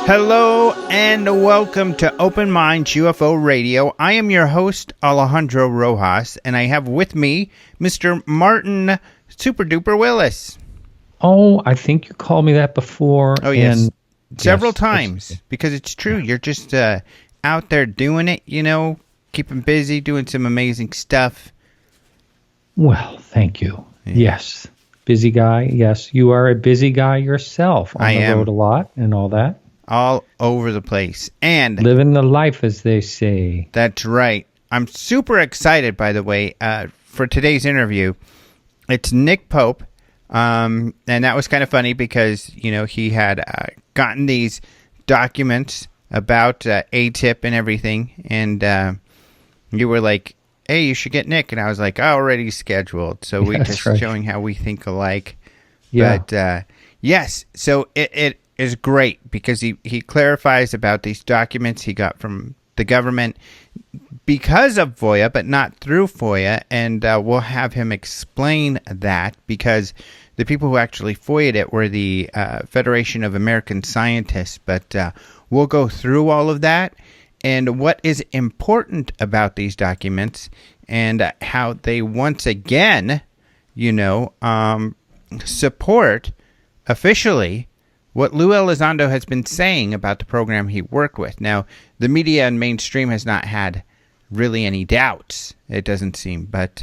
Hello and welcome to Open Minds UFO Radio. I am your host, Alejandro Rojas, and I have with me Mr. Martin Super Duper Willis. Oh, I think you called me that before. Oh, yes. And several times, because it's true. You're just out there doing it, you know, keeping busy, doing some amazing stuff. Well, thank you. Yeah. Yes. Busy guy. Yes, you are a busy guy yourself. On the road a lot and all that. All over the place. And living the life, as they say. That's right. I'm super excited, by the way, for today's interview. It's Nick Pope. And that was kind of funny because, you know, he had gotten these documents about AATIP and everything. And you were like, hey, you should get Nick. And I was like, already scheduled. So we just showing how we think alike. Yeah. But yes, so it is great because he clarifies about these documents he got from the government because of FOIA, but not through FOIA. And we'll have him explain that because the people who actually FOIA'd it were the Federation of American Scientists. But we'll go through all of that and what is important about these documents and how they once again, you know, support officially what Lou Elizondo has been saying about the program he worked with. Now, the media and mainstream has not had really any doubts, it doesn't seem, but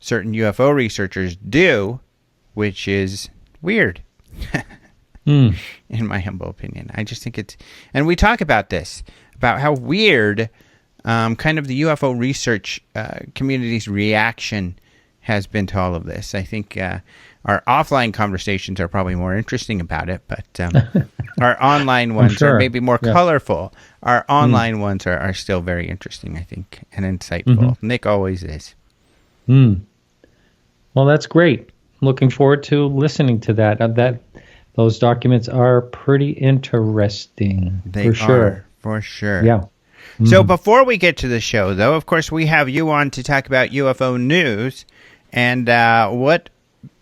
certain UFO researchers do, which is weird, in my humble opinion. I just think it's... And we talk about this, about how weird kind of the UFO research community's reaction has been to all of this. I think... our offline conversations are probably more interesting about it, but our online ones are maybe more colorful. Our online ones are still very interesting, I think, and insightful. Mm-hmm. Nick always is. Well, that's great. Looking forward to listening to that. Those documents are pretty interesting. They are, for sure. Yeah. So before we get to the show, though, of course, we have you on to talk about UFO news. And what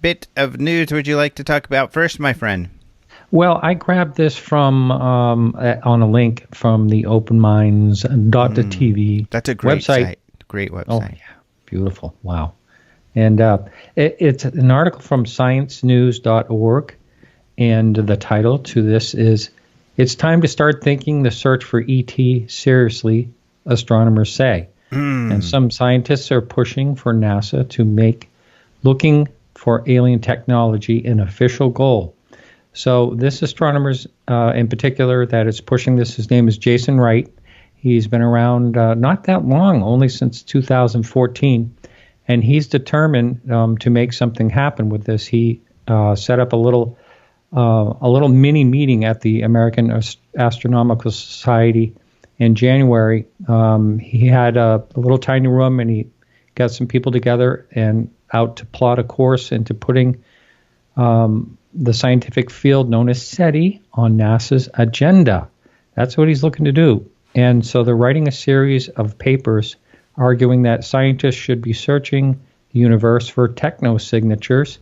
bit of news would you like to talk about first, my friend? Well, I grabbed this from on a link from the openminds.tv That's a great website. Site. Great website. Oh, yeah. Beautiful. Wow. And it's an article from sciencenews.org, and the title to this is, "It's time to start thinking the search for ET seriously," astronomers say. And some scientists are pushing for NASA to make looking for alien technology an official goal. So this astronomer's in particular that is pushing this, his name is Jason Wright. He's been around not that long, only since 2014, and he's determined to make something happen with this. He set up a little mini meeting at the American Astronomical Society in January. He had a little tiny room, and he got some people together and out to plot a course into putting the scientific field known as SETI on NASA's agenda. That's what he's looking to do. And so they're writing a series of papers arguing that scientists should be searching the universe for technosignatures,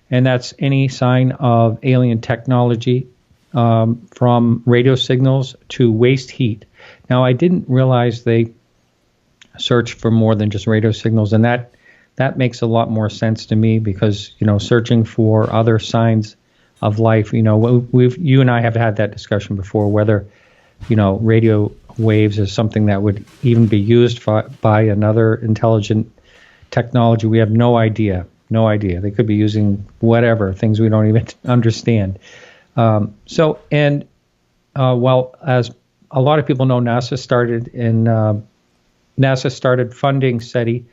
and that's any sign of alien technology, from radio signals to waste heat. Now, I didn't realize they searched for more than just radio signals, and that makes a lot more sense to me because, you know, searching for other signs of life, you know, you and I have had that discussion before, whether, you know, radio waves is something that would even be used by another intelligent technology. We have no idea. They could be using whatever, things we don't even understand. Well, as a lot of people know, NASA started in NASA started funding SETI,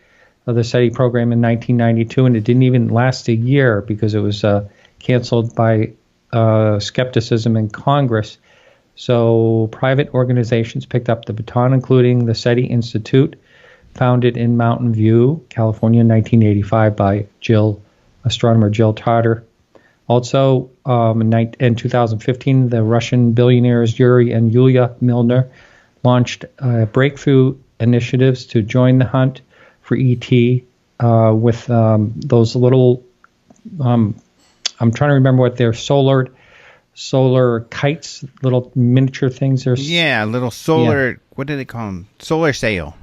the SETI program in 1992, and it didn't even last a year because it was canceled by skepticism in Congress. So private organizations picked up the baton, including the SETI Institute, founded in Mountain View, California in 1985 by astronomer Jill Tarter. Also, in 2015, the Russian billionaires Yuri and Yulia Milner launched breakthrough initiatives to join the hunt for ET with those little, I'm trying to remember what they're, solar kites, little miniature things. Little solar, what do they call them? Solar sail.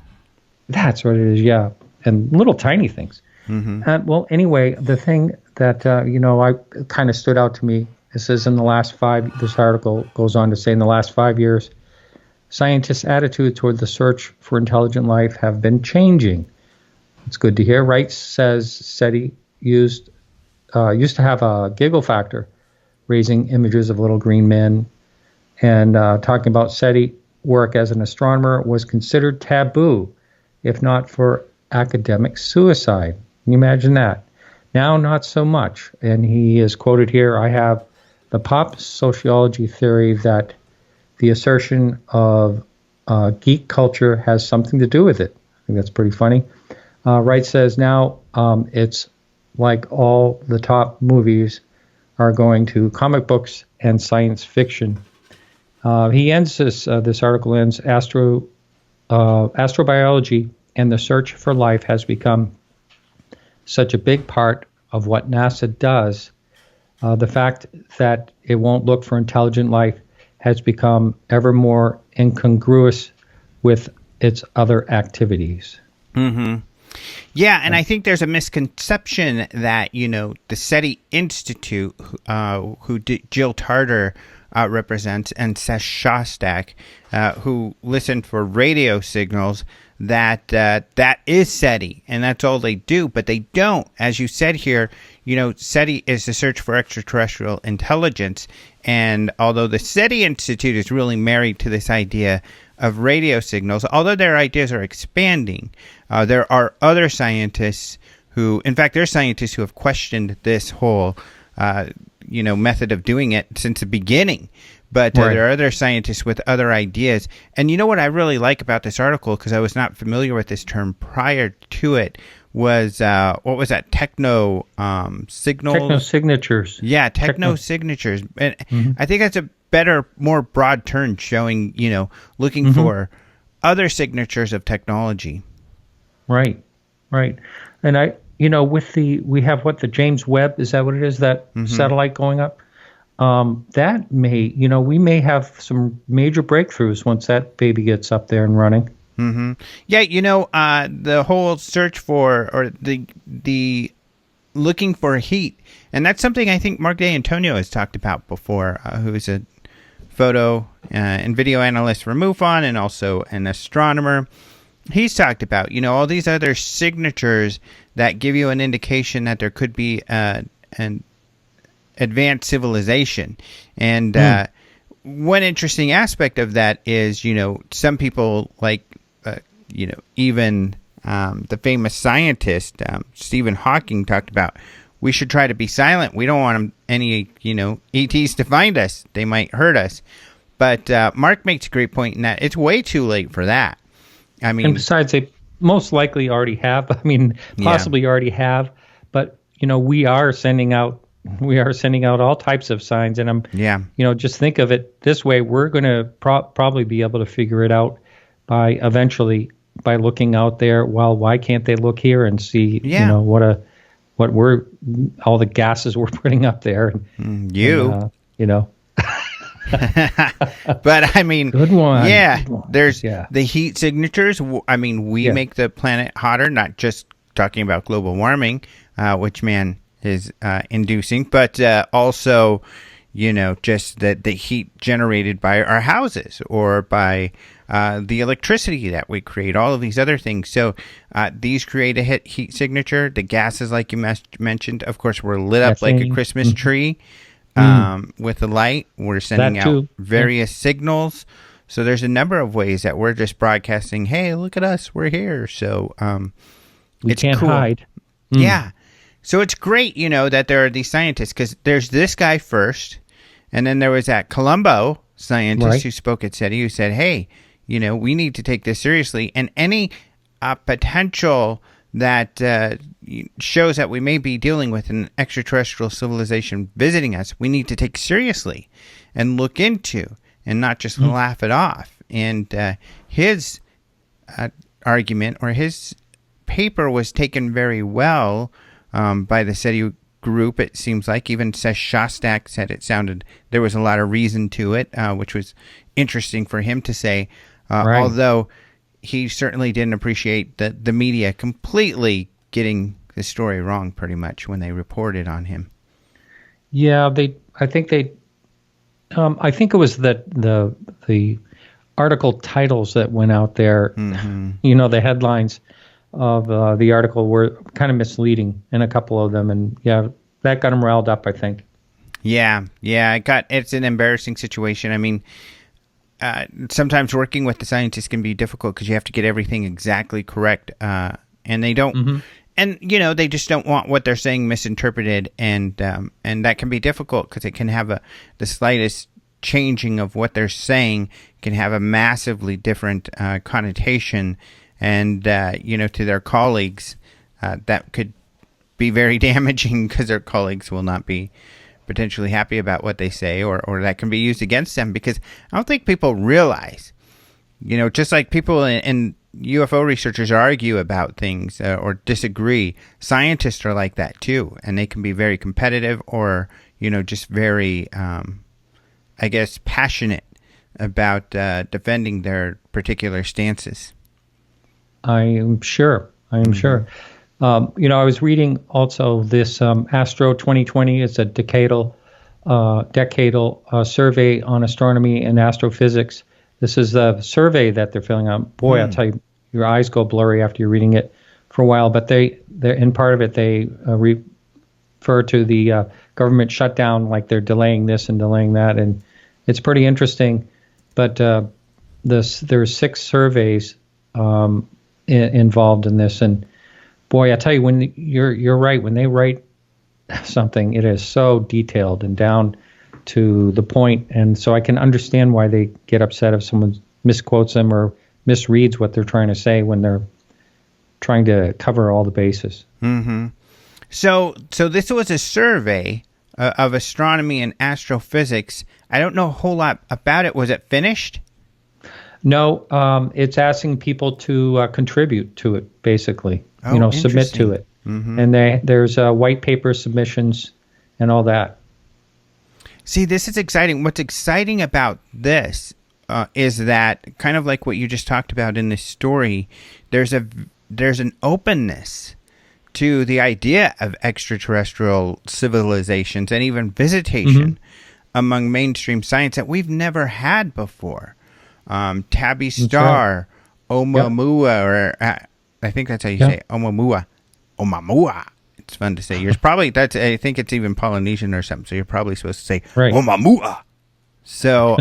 That's what it is, yeah. And little tiny things. Mm-hmm. Well, anyway, the thing that, I kind of stood out to me, this article goes on to say in the last 5 years, scientists' attitude toward the search for intelligent life have been changing. It's good to hear. Wright says SETI used to have a giggle factor, raising images of little green men, and talking about SETI work as an astronomer was considered taboo, if not for academic suicide. Can you imagine that? Now, not so much. And he is quoted here, I have the pop sociology theory that the assertion of geek culture has something to do with it. I think that's pretty funny. Wright says now it's like all the top movies are going to comic books and science fiction. He ends this article ends, astrobiology and the search for life has become such a big part of what NASA does. The fact that it won't look for intelligent life has become ever more incongruous with its other activities. Mm-hmm. Yeah, and I think there's a misconception that, the SETI Institute, who Jill Tarter represents, and Seth Shostak, who listen for radio signals, that is SETI, and that's all they do, but they don't. As you said here, SETI is the search for extraterrestrial intelligence, and although the SETI Institute is really married to this idea of radio signals, although their ideas are expanding, there are other scientists who, in fact, there's scientists who have questioned this whole, method of doing it since the beginning. But right. There are other scientists with other ideas. And what I really like about this article, because I was not familiar with this term prior to it, was, what was that? Signals? Techno-signatures. Yeah, techno-signatures. And I think that's a better, more broad term showing, looking for other signatures of technology. Right. And we have the James Webb, is that what it is, that satellite going up? That may, we may have some major breakthroughs once that baby gets up there and running. Mm-hmm. Yeah, the whole search for, or the looking for heat, and that's something I think Mark D'Antonio has talked about before, who is a photo and video analyst for MUFON and also an astronomer. He's talked about, all these other signatures that give you an indication that there could be an advanced civilization. And one interesting aspect of that is, some people like, even the famous scientist, Stephen Hawking, talked about, we should try to be silent. We don't want any, ETs to find us. They might hurt us. But Mark makes a great point in that it's way too late for that. I mean, and besides, they most likely already have. Possibly already have. But we are sending out all types of signs, and just think of it this way: we're going to probably be able to figure it out by looking out there. Well, why can't they look here and see? What all the gases we're putting up there? But I mean, good one. Yeah, good one. There's the heat signatures. I mean, we make the planet hotter, not just talking about global warming, which man is inducing, but also, just the heat generated by our houses or by the electricity that we create, all of these other things. So these create a heat signature. The gases, like you mentioned, of course, were lit up like a Christmas tree. With the light, we're sending out various signals. So there's a number of ways that we're just broadcasting, hey, look at us, we're here. So we it's can't cool. hide. Yeah. So it's great, that there are these scientists, because there's this guy first, and then there was that Columbo scientist who spoke at SETI who said, hey, we need to take this seriously, and any potential that shows that we may be dealing with an extraterrestrial civilization visiting us, we need to take seriously and look into, and not just laugh it off. And his argument, or his paper, was taken very well by the SETI group. It seems like even Seth Shostak said there was a lot of reason to it, which was interesting for him to say, although he certainly didn't appreciate the media completely getting the story wrong pretty much when they reported on him. Yeah, I think it was the article titles that went out there. The headlines of the article were kind of misleading in a couple of them, and that got them riled up, I think. Yeah, it's an embarrassing situation. I mean, sometimes working with the scientists can be difficult because you have to get everything exactly correct, and they don't, and they just don't want what they're saying misinterpreted, and that can be difficult because it can have the slightest changing of what they're saying can have a massively different connotation, and to their colleagues, that could be very damaging because their colleagues will not be potentially happy about what they say, or that can be used against them, because I don't think people realize, just like people and UFO researchers argue about things or disagree, scientists are like that too, and they can be very competitive or, just very, passionate about defending their particular stances. I am sure. I was reading also this Astro 2020. It's a decadal survey on astronomy and astrophysics. This is the survey that they're filling out. Boy, I'll tell you, your eyes go blurry after you're reading it for a while. But they're in part of it, they refer to the government shutdown, like they're delaying this and delaying that, and it's pretty interesting. But there's 6 surveys involved in this, and boy, I tell you, when you're right, when they write something, it is so detailed and down to the point, and so I can understand why they get upset if someone misquotes them or misreads what they're trying to say when they're trying to cover all the bases. So this was a survey of astronomy and astrophysics. I don't know a whole lot about it. Was it finished? No, it's asking people to contribute to it, basically. Submit to it. And there's white paper submissions and all that. See, this is exciting. What's exciting about this is that, kind of like what you just talked about in this story, there's an openness to the idea of extraterrestrial civilizations and even visitation among mainstream science that we've never had before. Tabby Star, Oumuamua, or I think that's how you say it, Oumuamua. It's fun to say. I think it's even Polynesian or something, so you're probably supposed to say Oumuamua. So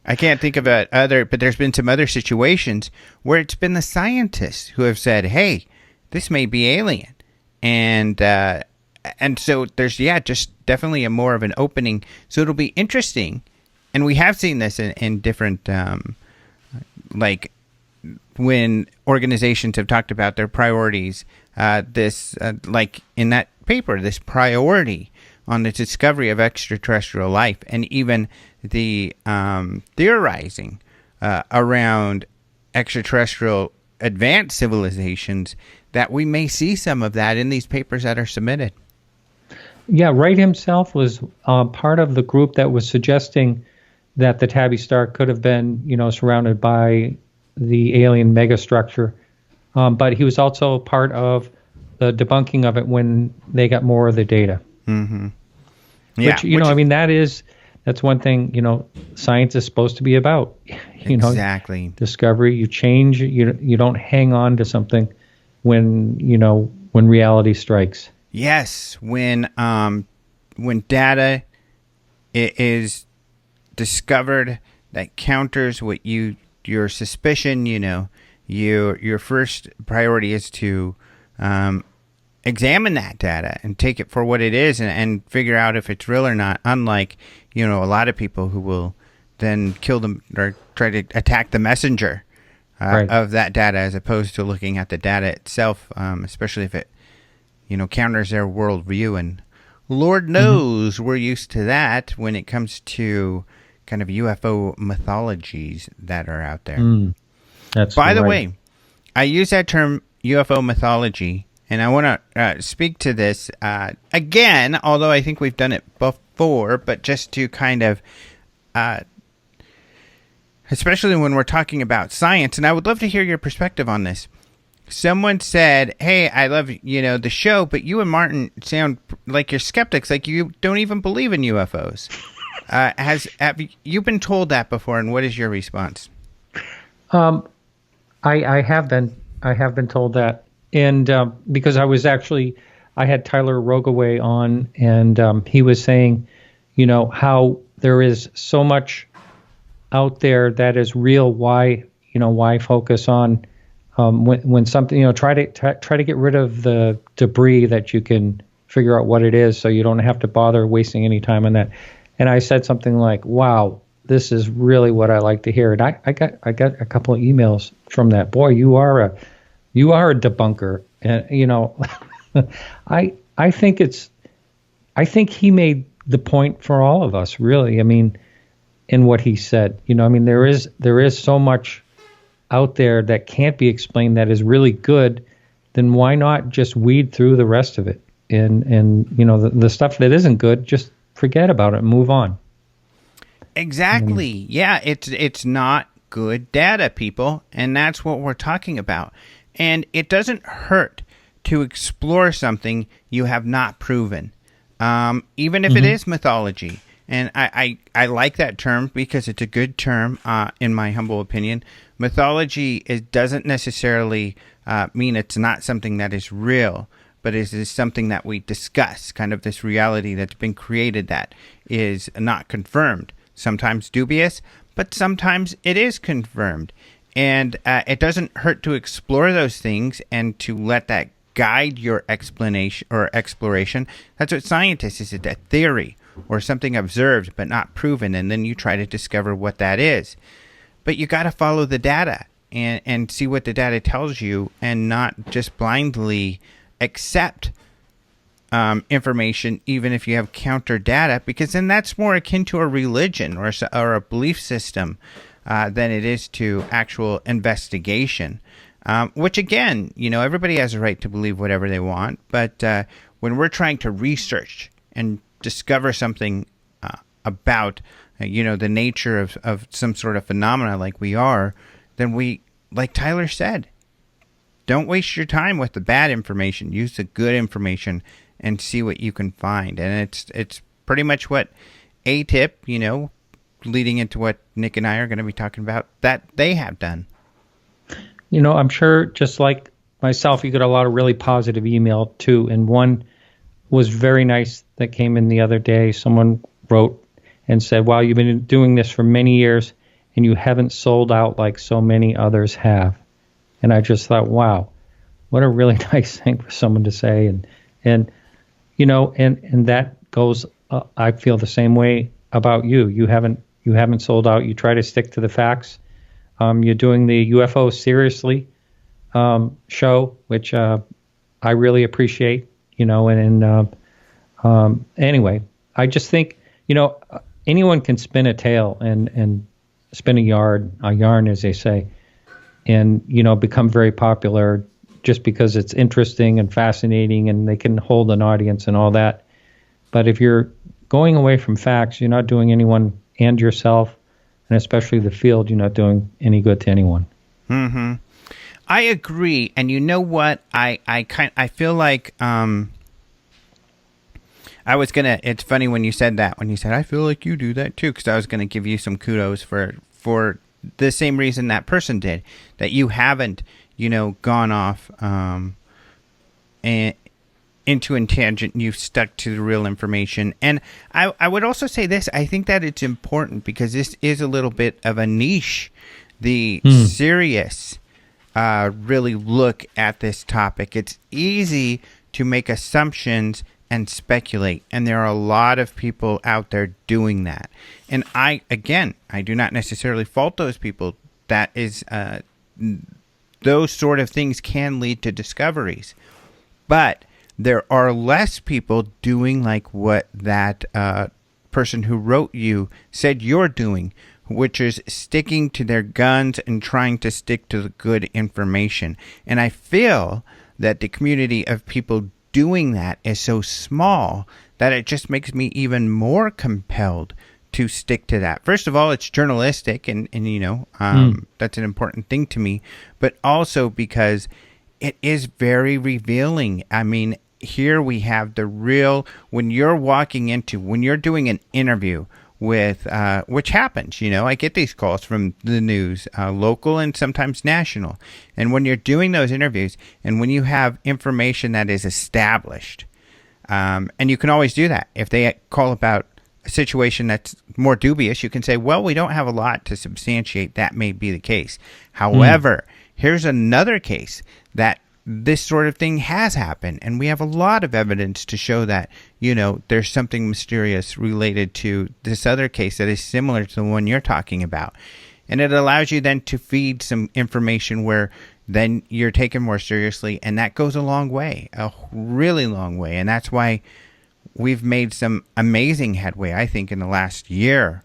I can't think of but there's been some other situations where it's been the scientists who have said, hey, this may be alien. And so there's, just definitely a more of an opening. So it'll be interesting. And we have seen this in different, like when organizations have talked about their priorities, like in that paper, this priority on the discovery of extraterrestrial life, and even the theorizing around extraterrestrial advanced civilizations, that we may see some of that in these papers that are submitted. Yeah, Wright himself was part of the group that was suggesting that the Tabby Star could have been, surrounded by the alien megastructure. But he was also part of the debunking of it when they got more of the data. Yeah, that's one thing, science is supposed to be about. Exactly. Discovery, you change, you don't hang on to something when reality strikes. Yes, when data is discovered that counters what your suspicion, your first priority is to examine that data and take it for what it is and figure out if it's real or not, unlike, a lot of people who will then kill them or try to attack the messenger of that data, as opposed to looking at the data itself, especially if it, counters their worldview. And Lord knows we're used to that when it comes to kind of UFO mythologies that are out there. That's By the way, I use that term UFO mythology, and I want to speak to this again, although I think we've done it before, but just to kind of, especially when we're talking about science, and I would love to hear your perspective on this. Someone said, hey, I love, the show, but you and Martin sound like you're skeptics, like you don't even believe in UFOs. Have you been told that before, and what is your response? I have been told that, and because I had Tyler Rogaway on, and he was saying, how there is so much out there that is real. Why focus on when something, try to get rid of the debris that you can figure out what it is, so you don't have to bother wasting any time on that. And I said something like, "Wow, this is really what I like to hear." And I got a couple of emails from that. Boy, you are a debunker. And I think he made the point for all of us, really. I mean, in what he said, there is so much out there that can't be explained that is really good. Then why not just weed through the rest of it? And the stuff that isn't good, just forget about it and move on. Exactly. Yeah, it's not good data, people, and that's what we're talking about. And it doesn't hurt to explore something you have not proven, even if it is mythology. And I like that term because it's a good term, in my humble opinion. Mythology doesn't necessarily mean it's not something that is real, but it is something that we discuss, kind of this reality that's been created that is not confirmed. Sometimes dubious, but sometimes it is confirmed. And it doesn't hurt to explore those things and to let that guide your explanation or exploration. That's what scientists is, a theory or something observed but not proven, and then you try to discover what that is. But you got to follow the data and see what the data tells you, and not just blindly accept information, even if you have counter data, because then that's more akin to a religion or a belief system than it is to actual investigation. Which again, everybody has a right to believe whatever they want, but when we're trying to research and discover something about the nature of some sort of phenomena like we are, then we, like Tyler said, don't waste your time with the bad information. Use the good information and see what you can find. And it's pretty much what AATIP, leading into what Nick and I are going to be talking about, that they have done. I'm sure, just like myself, you got a lot of really positive email too. And one was very nice that came in the other day. Someone wrote and said, "Wow, you've been doing this for many years and you haven't sold out like so many others have." And I just thought, wow, what a really nice thing for someone to say. And that goes, I feel the same way about you. You haven't sold out. You try to stick to the facts. You're doing the UFO Seriously show, which I really appreciate, anyway, I just think, anyone can spin a tale and spin a yarn, as they say, and, become very popular just because it's interesting and fascinating and they can hold an audience and all that. But if you're going away from facts, you're not doing anyone and yourself, and especially the field, you're not doing any good to anyone. Mm-hmm. I agree. And you know what? I feel like it's funny when you said that, when you said, I feel like you do that too, because I was going to give you some kudos for the same reason that person did, that you haven't, gone off and into a tangent, you've stuck to the real information. And I would also say this, I think that it's important because this is a little bit of a niche, the serious really look at this topic. It's easy to make assumptions and speculate, and there are a lot of people out there doing that. And I do not necessarily fault those people. That is, those sort of things can lead to discoveries. But there are less people doing like what that person who wrote you said you're doing, which is sticking to their guns and trying to stick to the good information. And I feel that the community of people doing that is so small that it just makes me even more compelled to stick to that. First of all, it's journalistic, and that's an important thing to me, but also because it is very revealing. I mean, here we have the real, when you're doing an interview with, which happens, I get these calls from the news, local and sometimes national. And when you're doing those interviews and when you have information that is established, and you can always do that. If they call about a situation that's more dubious, you can say, well, we don't have a lot to substantiate that may be the case. However, here's another case that this sort of thing has happened, and we have a lot of evidence to show that, there's something mysterious related to this other case that is similar to the one you're talking about. And it allows you then to feed some information where then you're taken more seriously, and that goes a long way, a really long way. And that's why we've made some amazing headway, I think, in the last year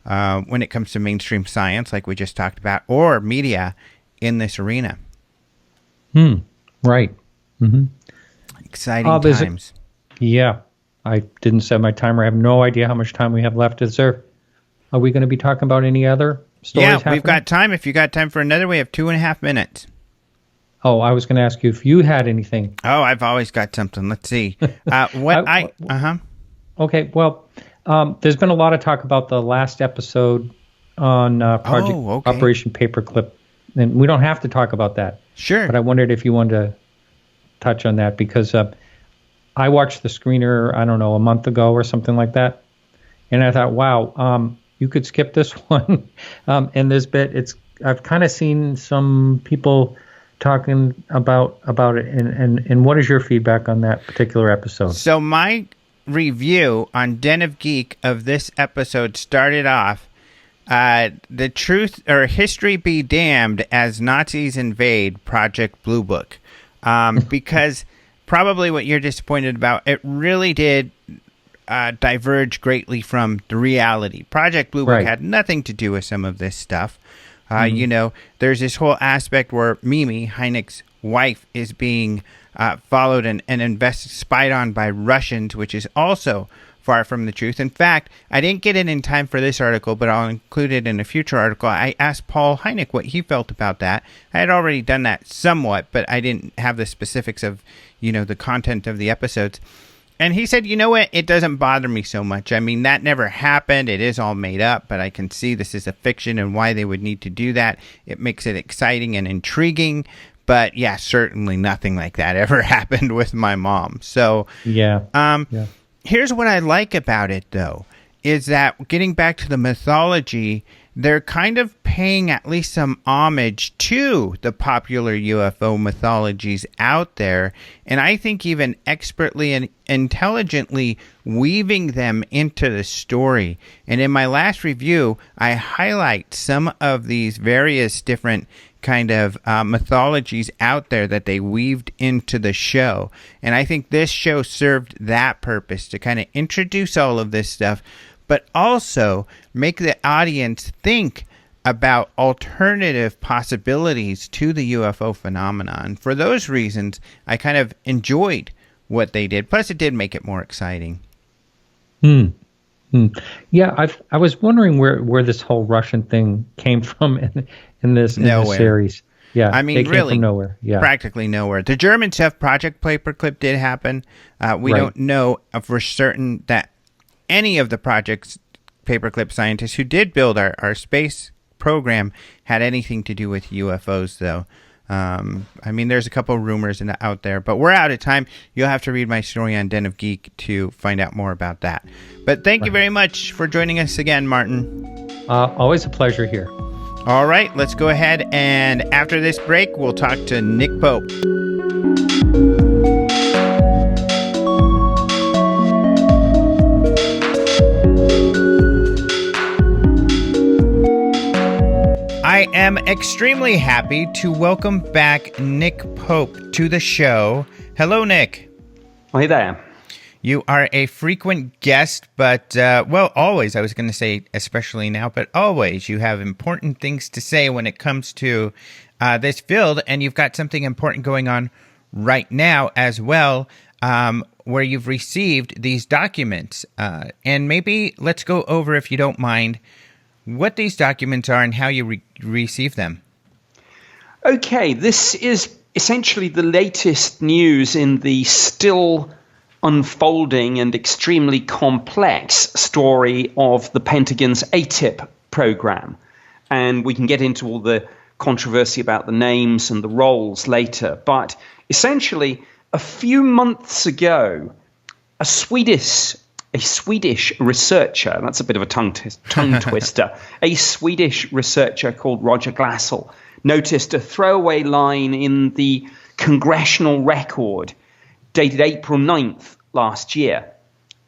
when it comes to mainstream science, like we just talked about, or media in this arena. Right. Mm-hmm. Exciting times. Yeah. I didn't set my timer. I have no idea how much time we have left. Are we going to be talking about any other stories happening? We've got time. If you got time for another, we have 2.5 minutes. Oh, I was going to ask you if you had anything. Oh, I've always got something. Let's see. Okay. Well, there's been a lot of talk about the last episode on Project Operation Paperclip, and we don't have to talk about that. Sure. But I wondered if you wanted to touch on that because I watched the screener, I don't know, a month ago or something like that. And I thought, wow, you could skip this one. And this bit, I've kind of seen some people talking about it. And what is your feedback on that particular episode? So my review on Den of Geek of this episode started off, the truth or history be damned as Nazis invade Project Blue Book. Because probably what you're disappointed about, it really did diverge greatly from the reality. Project Blue Book had nothing to do with some of this stuff. There's this whole aspect where Mimi, Hynek's wife, is being followed and spied on by Russians, which is also far from the truth. In fact, I didn't get it in time for this article, but I'll include it in a future article. I asked Paul Hynek what he felt about that. I had already done that somewhat, but I didn't have the specifics of, the content of the episodes. And he said, you know what, it doesn't bother me so much. I mean, that never happened. It is all made up, but I can see this is a fiction and why they would need to do that. It makes it exciting and intriguing. But yeah, certainly nothing like that ever happened with my mom. So here's what I like about it, though, is that getting back to the mythology, they're kind of paying at least some homage to the popular UFO mythologies out there, and I think even expertly and intelligently weaving them into the story. And in my last review, I highlight some of these various different kind of mythologies out there that they weaved into the show. And I think this show served that purpose, to kind of introduce all of this stuff, but also make the audience think about alternative possibilities to the UFO phenomenon. For those reasons, I kind of enjoyed what they did. Plus, it did make it more exciting. Yeah, I was wondering where this whole Russian thing came from in this series. Yeah, I mean, it came really, from nowhere. Yeah, practically nowhere. The German stuff, Project Paperclip, did happen. We don't know for certain that any of the Project Paperclip scientists who did build our space program had anything to do with UFOs, though. I mean, there's a couple of rumors out there, but we're out of time. You'll have to read my story on Den of Geek to find out more about that. But thank you very much for joining us again, Martin. Always a pleasure here. All right, let's go ahead, and after this break, we'll talk to Nick Pope. I am extremely happy to welcome back Nick Pope to the show. Hello, Nick. Hi there. You are a frequent guest, but, always. I was going to say especially now, but always. You have important things to say when it comes to this field, and you've got something important going on right now as well, where you've received these documents. And maybe let's go over, if you don't mind, what these documents are and how you receive them. Okay, this is essentially the latest news in the still unfolding and extremely complex story of the Pentagon's AATIP program. And we can get into all the controversy about the names and the roles later. But essentially, a few months ago, a Swedish researcher, that's a bit of a tongue twister, a Swedish researcher called Roger Glassell noticed a throwaway line in the congressional record dated April 9th last year.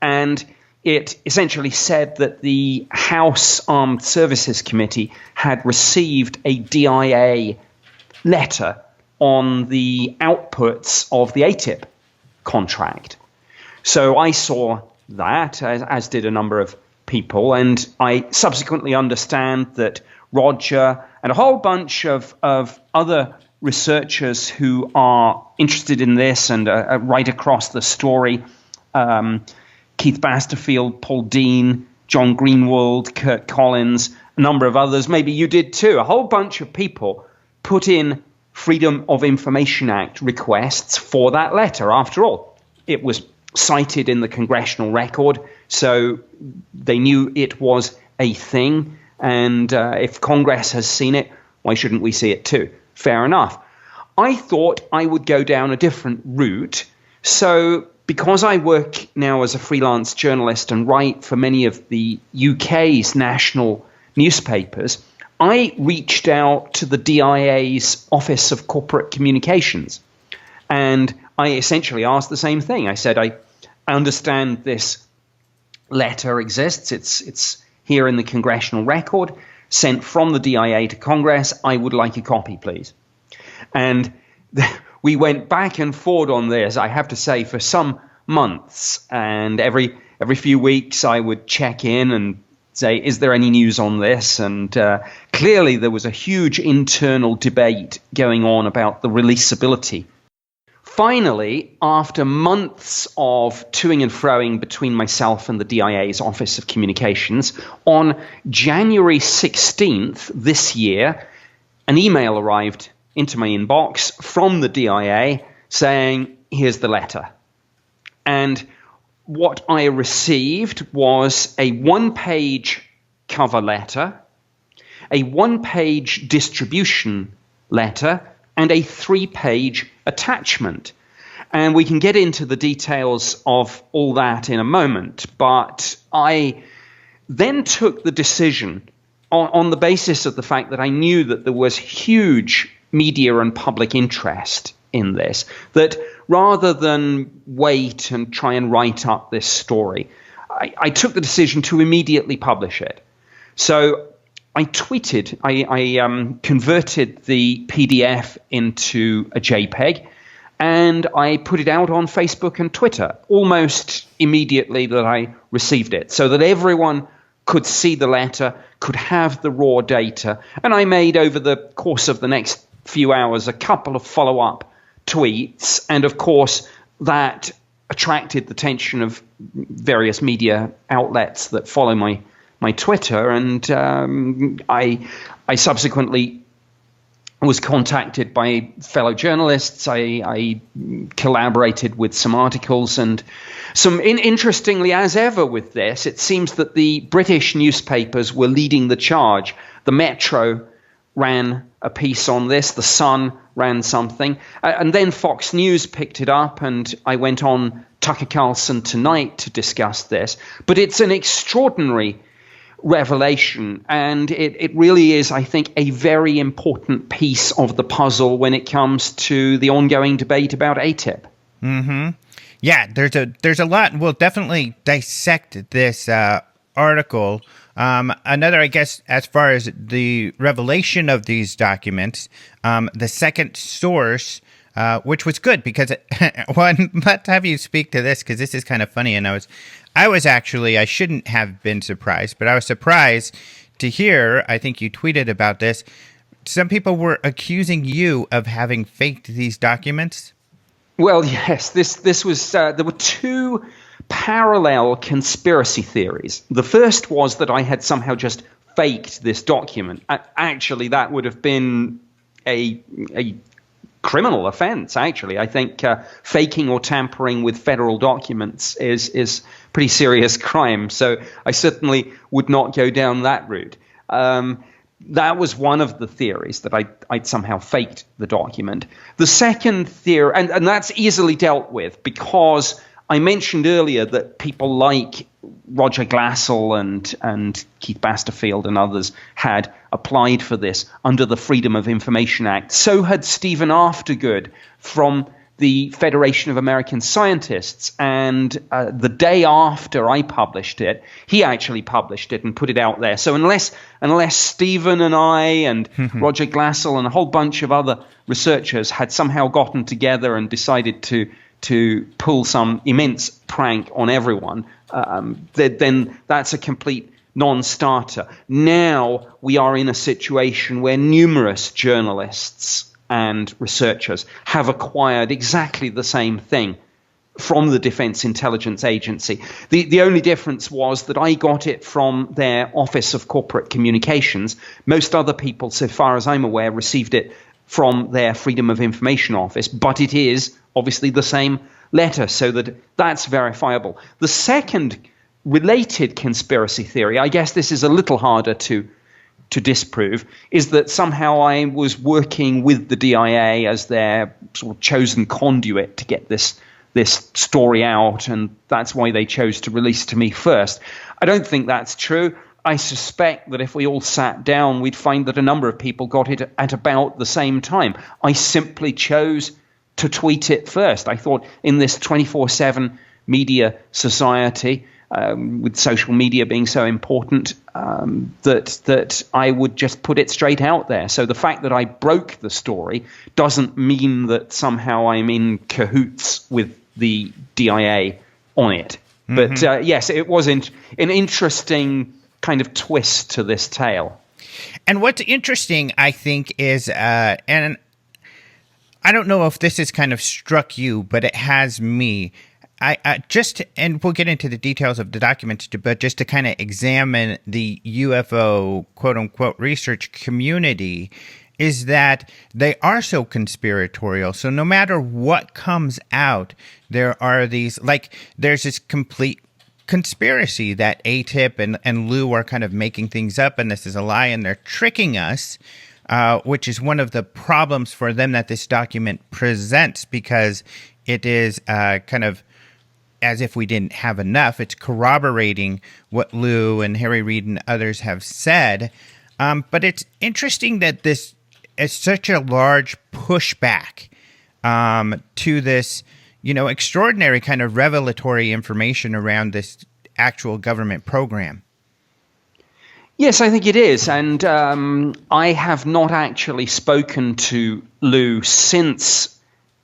And it essentially said that the House Armed Services Committee had received a DIA letter on the outputs of the AATIP contract. So I saw that, as did a number of people, and I subsequently understand that Roger and a whole bunch of other researchers who are interested in this and right across the story, Keith Basterfield, Paul Dean, John Greenwald, Kurt Collins, a number of others, maybe you did too, a whole bunch of people put in Freedom of Information Act requests for that letter. After all, it was cited in the congressional record, so they knew it was a thing, and if Congress has seen it, why shouldn't we see it too? Fair enough. I thought I would go down a different route, so because I work now as a freelance journalist and write for many of the UK's national newspapers, I reached out to the DIA's Office of Corporate Communications, and I essentially asked the same thing. I said, I understand this letter exists. It's here in the congressional record, sent from the DIA to Congress. I would like a copy, please. And we went back and forth on this, I have to say, for some months. And every few weeks I would check in and say, is there any news on this? And clearly there was a huge internal debate going on about the releasability. Finally, after months of toing and froing between myself and the DIA's Office of Communications, on January 16th this year, an email arrived into my inbox from the DIA saying, here's the letter. And what I received was a one-page cover letter, a one-page distribution letter, and a 3-page attachment. And we can get into the details of all that in a moment, but I then took the decision on the basis of the fact that I knew that there was huge media and public interest in this, that rather than wait and try and write up this story, I took the decision to immediately publish it. So I tweeted, I converted the PDF into a JPEG, and I put it out on Facebook and Twitter almost immediately that I received it, so that everyone could see the letter, could have the raw data. And I made, over the course of the next few hours, a couple of follow-up tweets, and of course that attracted the attention of various media outlets that follow my Twitter, and I subsequently was contacted by fellow journalists. I collaborated with some articles, and interestingly, as ever with this, it seems that the British newspapers were leading the charge. The Metro ran a piece on this. The Sun ran something. And then Fox News picked it up, and I went on Tucker Carlson Tonight to discuss this. But it's an extraordinary revelation, and it really is, I think, a very important piece of the puzzle when it comes to the ongoing debate about AATIP. Mm-hmm. Yeah, there's a lot. We'll definitely dissect this article. Another, I guess, as far as the revelation of these documents, the second source, which was good because one, let's have you speak to this because this is kind of funny. And I was actually, I shouldn't have been surprised, but I was surprised to hear, I think you tweeted about this, some people were accusing you of having faked these documents. Well, yes, this was, there were two parallel conspiracy theories. The first was that I had somehow just faked this document. Actually, that would have been a criminal offense, actually. I think faking or tampering with federal documents is pretty serious crime. So I certainly would not go down that route. That was one of the theories, that I'd somehow faked the document. The second theory, and that's easily dealt with because I mentioned earlier that people like Roger Glassell and Keith Basterfield and others had applied for this under the Freedom of Information Act. So had Stephen Aftergood from the Federation of American Scientists. And the day after I published it, he actually published it and put it out there. So unless Stephen and I and Roger Glassell and a whole bunch of other researchers had somehow gotten together and decided to pull some immense prank on everyone, then that's a complete non-starter. Now we are in a situation where numerous journalists and researchers have acquired exactly the same thing from the Defense Intelligence Agency. The only difference was that I got it from their Office of Corporate Communications. Most other people, so far as I'm aware, received it from their Freedom of Information Office, but it is obviously the same letter, so that's verifiable. The second related conspiracy theory, I guess this is a little harder to disprove, is that somehow I was working with the DIA as their sort of chosen conduit to get this story out, and that's why they chose to release to me first. I don't think that's true. I suspect that if we all sat down, we'd find that a number of people got it at about the same time. I simply chose to tweet it first. I thought in this 24/7 media society, with social media being so important, that I would just put it straight out there. So the fact that I broke the story doesn't mean that somehow I'm in cahoots with the DIA on it. Mm-hmm. But yes, it was an interesting kind of twist to this tale. And what's interesting, I think, is, and I don't know if this has kind of struck you, but it has me. And we'll get into the details of the documents, but just to kind of examine the UFO quote unquote research community, is that they are so conspiratorial. So no matter what comes out, there are these, like, there's this complete conspiracy that AATIP and Lou are kind of making things up, and this is a lie, and they're tricking us, which is one of the problems for them that this document presents, because it is kind of as if we didn't have enough. It's corroborating what Lou and Harry Reid and others have said. But it's interesting that this is such a large pushback to this, extraordinary kind of revelatory information around this actual government program. Yes, I think it is. And I have not actually spoken to Lou since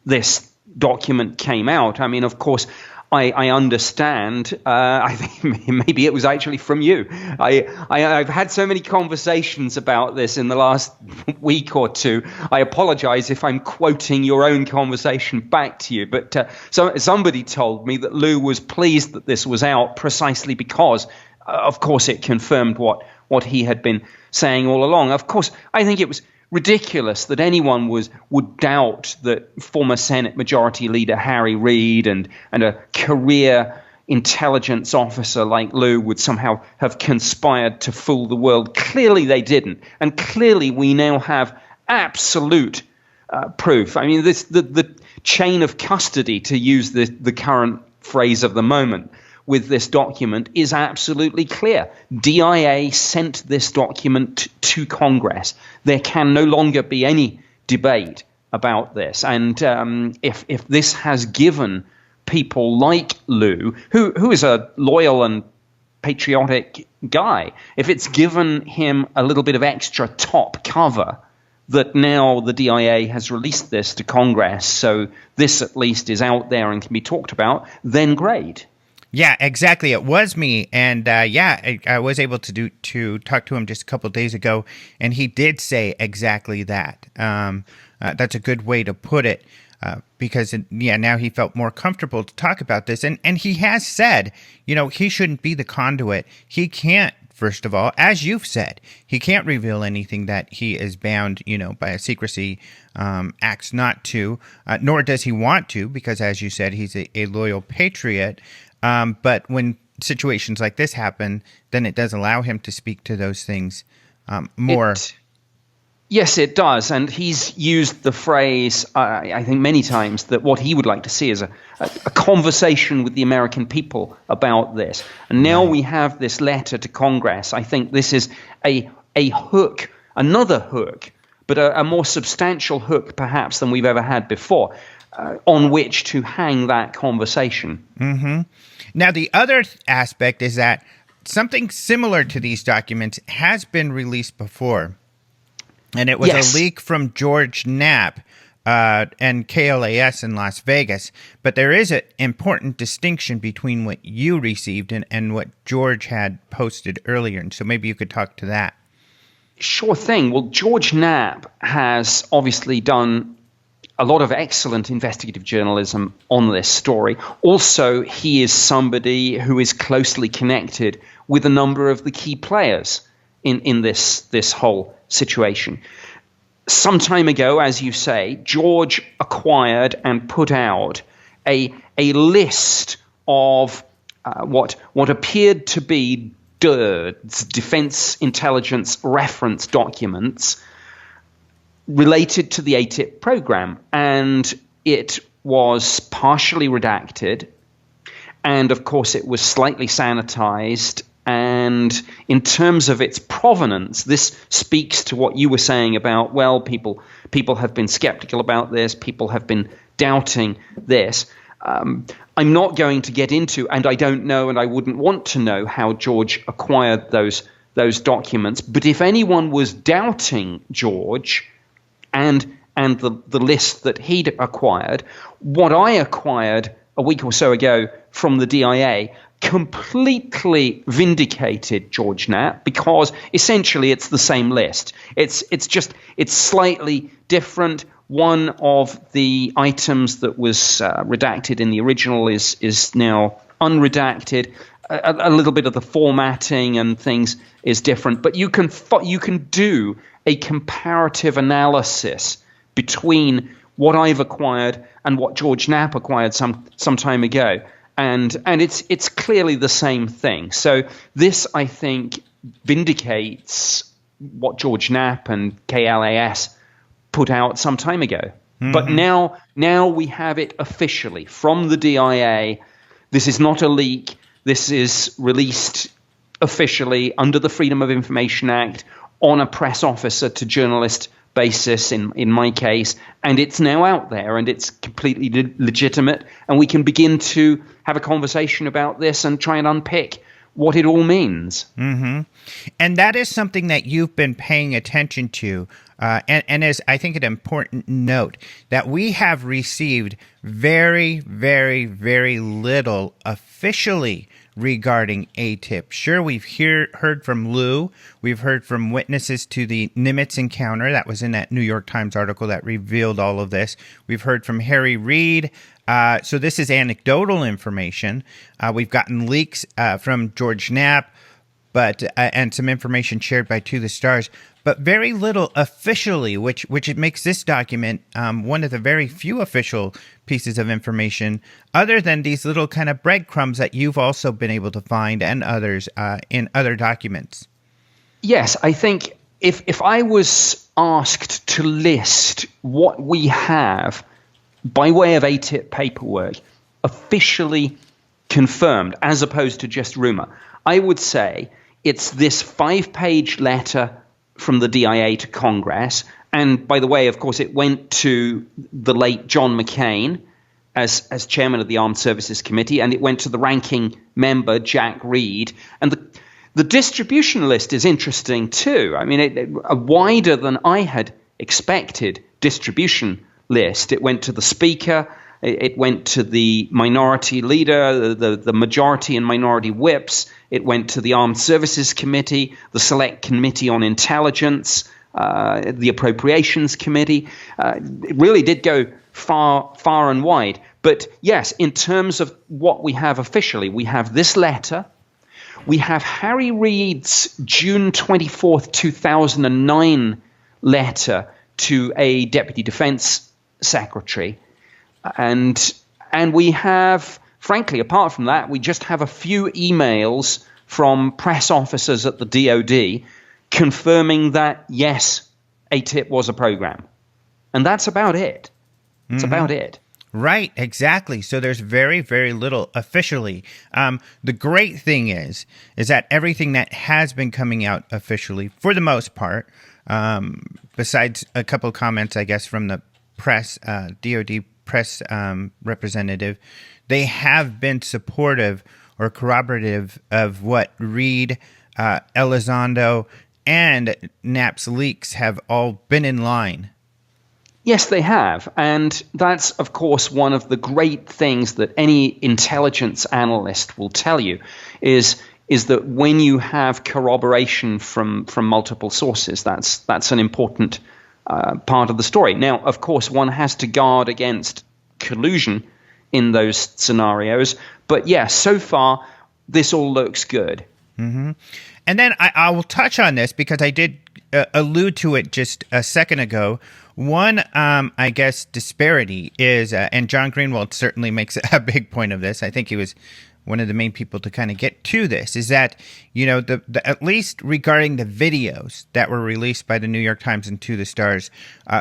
this document came out. I mean, of course, I understand. I think maybe it was actually from you. I've had so many conversations about this in the last week or two. I apologize if I'm quoting your own conversation back to you. But somebody told me that Lou was pleased that this was out precisely because, of course, it confirmed what he had been saying all along. Of course, I think it was ridiculous that anyone would doubt that former Senate Majority Leader Harry Reid and a career intelligence officer like Lou would somehow have conspired to fool the world. Clearly they didn't. And clearly we now have absolute proof. I mean, the chain of custody, to use the current phrase of the moment, with this document is absolutely clear. DIA sent this document to Congress. There can no longer be any debate about this. And if this has given people like Lou, who is a loyal and patriotic guy, if it's given him a little bit of extra top cover, that now the DIA has released this to Congress, so this at least is out there and can be talked about, then great. Yeah, exactly. It was me, and I was able to talk to him just a couple of days ago, and he did say exactly that. That's a good way to put it, because now he felt more comfortable to talk about this, and he has said, he shouldn't be the conduit. He can't. First of all, as you've said, he can't reveal anything that he is bound, by a secrecy acts not to, nor does he want to, because as you said, he's a loyal patriot. But when situations like this happen, then it does allow him to speak to those things more. Yes, it does. And he's used the phrase, I think many times, that what he would like to see is a conversation with the American people about this. And now we have this letter to Congress. I think this is a hook, another hook, but a more substantial hook perhaps than we've ever had before, on which to hang that conversation. Mm-hmm. Now, the other aspect is that something similar to these documents has been released before. And it was a leak from George Knapp and KLAS in Las Vegas. But there is an important distinction between what you received and what George had posted earlier. And so maybe you could talk to that. Sure thing. Well, George Knapp has obviously done a lot of excellent investigative journalism on this story. Also, he is somebody who is closely connected with a number of the key players in this whole situation. Some time ago, as you say, George acquired and put out a list of what appeared to be DIRDs, Defense Intelligence Reference Documents, related to the AATIP program. And it was partially redacted, and of course it was slightly sanitized. And in terms of its provenance, this speaks to what you were saying about, well, people have been skeptical about this, people have been doubting this. I'm not going to get into, and I don't know, and I wouldn't want to know how George acquired those documents. But if anyone was doubting George and the list that he'd acquired, what I acquired a week or so ago from the DIA completely vindicated George Knapp, because essentially it's the same list. It's slightly different. One of the items that was redacted in the original is now unredacted. A little bit of the formatting and things is different, but you can do a comparative analysis between what I've acquired and what George Knapp acquired some time ago. And it's clearly the same thing. So this, I think, vindicates what George Knapp and KLAS put out some time ago. Mm-hmm. But now we have it officially from the DIA. This is not a leak. This is released officially under the Freedom of Information Act on a press officer to journalist basis in my case, and it's now out there and it's completely legitimate, and we can begin to have a conversation about this and try and unpick what it all means. Mm-hmm. And that is something that you've been paying attention to, and is, I think, an important note that we have received very, very, very little officially regarding AATIP. Sure, we've heard from Lou. We've heard from witnesses to the Nimitz encounter. That was in that New York Times article that revealed all of this. We've heard from Harry Reid. So this is anecdotal information. We've gotten leaks from George Knapp, and some information shared by To the Stars. but very little officially, which it makes this document one of the very few official pieces of information, other than these little kind of breadcrumbs that you've also been able to find and others in other documents. Yes, I think if I was asked to list what we have by way of AATIP paperwork officially confirmed as opposed to just rumor, I would say it's this 5-page letter from the DIA to Congress. And by the way, of course, it went to the late John McCain as chairman of the Armed Services Committee, and it went to the ranking member, Jack Reed. And the distribution list is interesting too. I mean, a wider than I had expected distribution list. It went to the speaker, it went to the minority leader, the majority and minority whips. It went to the Armed Services Committee, the Select Committee on Intelligence, the Appropriations Committee. It really did go far and wide. But yes, in terms of what we have officially, we have this letter. We have Harry Reid's June 24th, 2009 letter to a Deputy Defense Secretary. And we have, frankly, apart from that, we just have a few emails from press officers at the DOD confirming that, yes, AATIP was a program. And that's about it. That's about it. Right, exactly. So there's very, very little officially. The great thing is that everything that has been coming out officially, for the most part, besides a couple of comments, I guess, from the press, DOD press representative, they have been supportive or corroborative of what Reid, Elizondo, and Knapp's leaks have all been in line. Yes, they have. And that's, of course, one of the great things that any intelligence analyst will tell you is that when you have corroboration from multiple sources, that's an important part of the story. Now, of course, one has to guard against collusion in those scenarios. But yes, so far, this all looks good. Mm-hmm. And then I will touch on this because I did allude to it just a second ago. One, I guess, disparity is, and John Greenwald certainly makes a big point of this. I think he was one of the main people to kind of get to this, is that, you know, the at least regarding the videos that were released by the New York Times and To the Stars,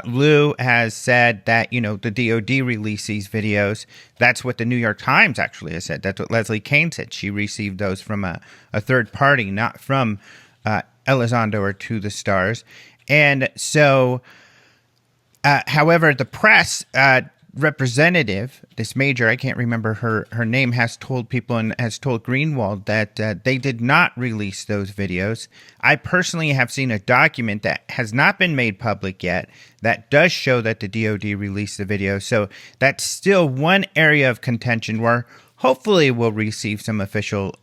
Lou has said that, you know, the DOD released these videos. That's what the New York Times actually has said. That's what Leslie Kane said. She received those from a third party, not from Elizondo or To the Stars. And so... however, the press representative, this major, I can't remember her name, has told people and has told Greenwald that they did not release those videos. I personally have seen a document that has not been made public yet that does show that the DOD released the video. So that's still one area of contention where hopefully we'll receive some official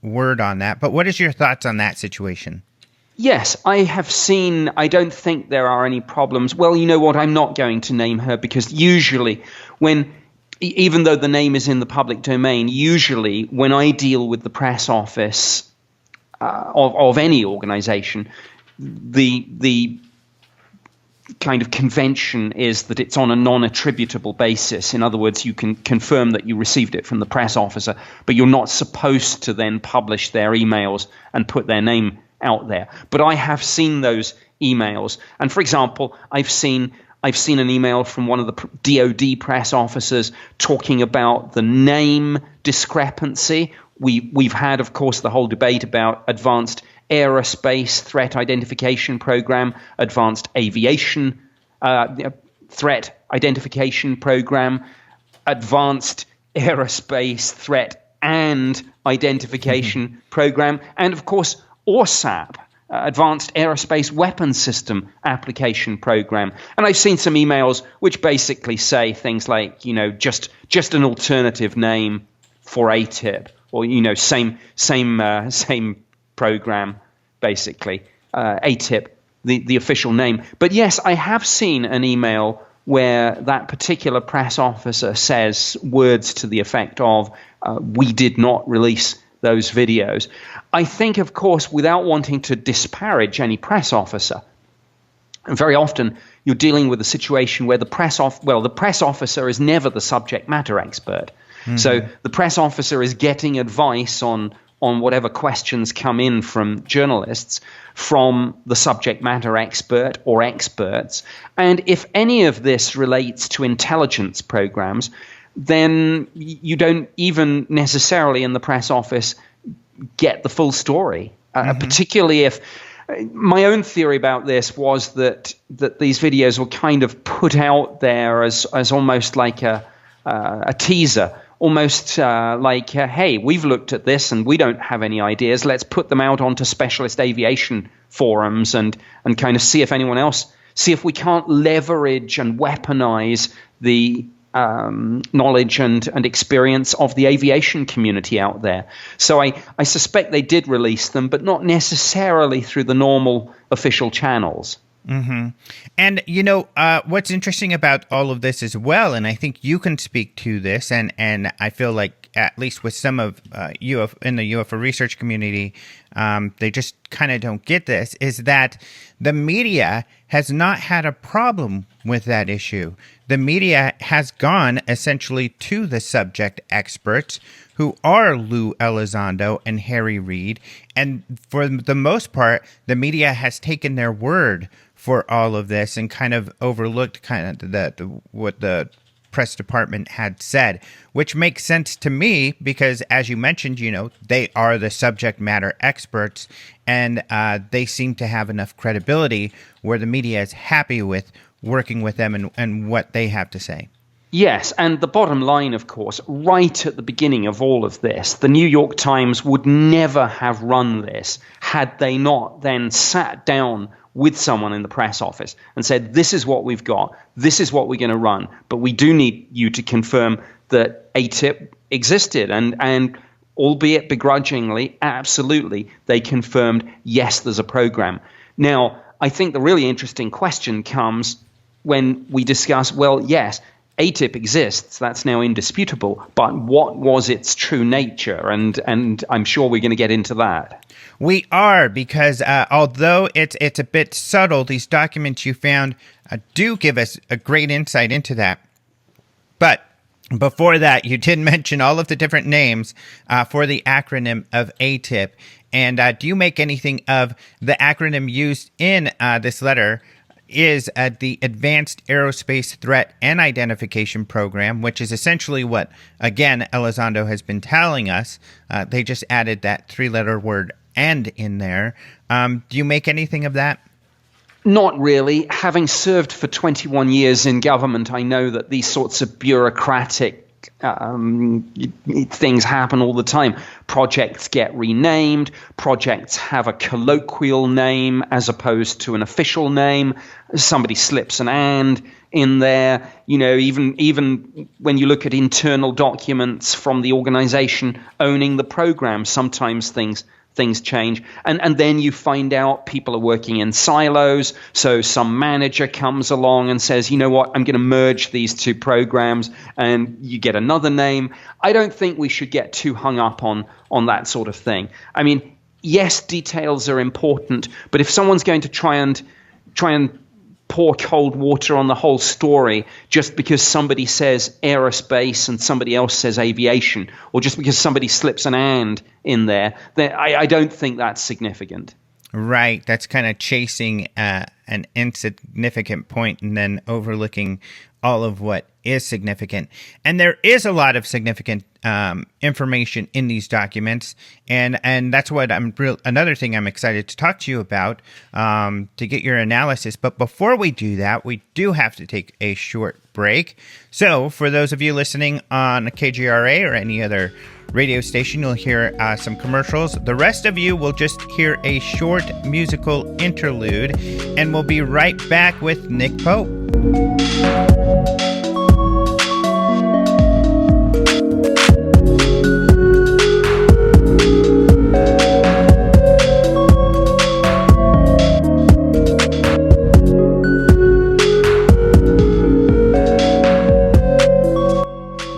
word on that. But what is your thoughts on that situation? Yes, I have seen, I don't think there are any problems. Well, you know what, I'm not going to name her because usually when, even though the name is in the public domain, usually when I deal with the press office of any organization, the kind of convention is that it's on a non-attributable basis. In other words, you can confirm that you received it from the press officer, but you're not supposed to then publish their emails and put their name out there. But I have seen those emails. And for example, I've seen an email from one of the DOD press officers talking about the name discrepancy. We've had, of course, the whole debate about Advanced Aerospace Threat Identification Program, Advanced Aviation Threat Identification Program, Advanced Aerospace Threat and Identification Program, and of course, ORSAP, Advanced Aerospace Weapons System Application Program. And I've seen some emails which basically say things like, you know, just an alternative name for AATIP, or, you know, same program, basically. AATIP, the official name. But yes, I have seen an email where that particular press officer says words to the effect of, we did not release those videos. I think, of course, without wanting to disparage any press officer, And very often you're dealing with a situation where the press officer is never the subject matter expert. Mm-hmm. So the press officer is getting advice on whatever questions come in from journalists from the subject matter expert or experts. And if any of this relates to intelligence programs, then you don't even necessarily in the press office get the full story, particularly if my own theory about this was that these videos were kind of put out there as almost like a teaser, almost like, hey, we've looked at this and we don't have any ideas. Let's put them out onto specialist aviation forums and kind of see if we can't leverage and weaponize the knowledge and experience of the aviation community out there. So I suspect they did release them, but not necessarily through the normal official channels. Mm-hmm. And, what's interesting about all of this as well, and I think you can speak to this, and I feel like at least with some of in the UFO research community, they just kind of don't get this, is that the media has not had a problem with that issue. The media has gone essentially to the subject experts, who are Lou Elizondo and Harry Reid, and for the most part, the media has taken their word for all of this and kind of overlooked kind of what the press department had said, which makes sense to me because, as you mentioned, they are the subject matter experts, and they seem to have enough credibility where the media is happy with working with them and what they have to say. Yes, and the bottom line, of course, right at the beginning of all of this, the New York Times would never have run this had they not then sat down with someone in the press office and said, this is what we've got, this is what we're going to run, but we do need you to confirm that AATIP existed. And albeit begrudgingly, absolutely, they confirmed, yes, there's a program. Now, I think the really interesting question comes when we discuss, well, yes, AATIP exists, that's now indisputable, but what was its true nature? And I'm sure we're going to get into that. We are, because although it's a bit subtle, these documents you found do give us a great insight into that. But before that, you did mention all of the different names for the acronym of AATIP. And do you make anything of the acronym used in this letter is the Advanced Aerospace Threat and Identification Program, which is essentially what, again, Elizondo has been telling us. They just added that three-letter word "and" in there. Do you make anything of that? Not really. Having served for 21 years in government, I know that these sorts of bureaucratic things happen all the time. Projects get renamed. Projects have a colloquial name as opposed to an official name. Somebody slips an "and" in there. Even when you look at internal documents from the organization owning the program, sometimes things change. And then you find out people are working in silos. So some manager comes along and says, you know what, I'm going to merge these two programs, and you get another name. I don't think we should get too hung up on that sort of thing. I mean, yes, details are important, but if someone's going to try and pour cold water on the whole story just because somebody says aerospace and somebody else says aviation, or just because somebody slips an "and" in there, then I don't think that's significant. Right. That's kind of chasing an insignificant point and then overlooking all of what is significant. And there is a lot of significant information in these documents, and that's what another thing I'm excited to talk to you about, to get your analysis. But before we do that, we do have to take a short break. So for those of you listening on KGRA or any other radio station, you'll hear some commercials. The rest of you will just hear a short musical interlude, and we'll be right back with Nick Pope.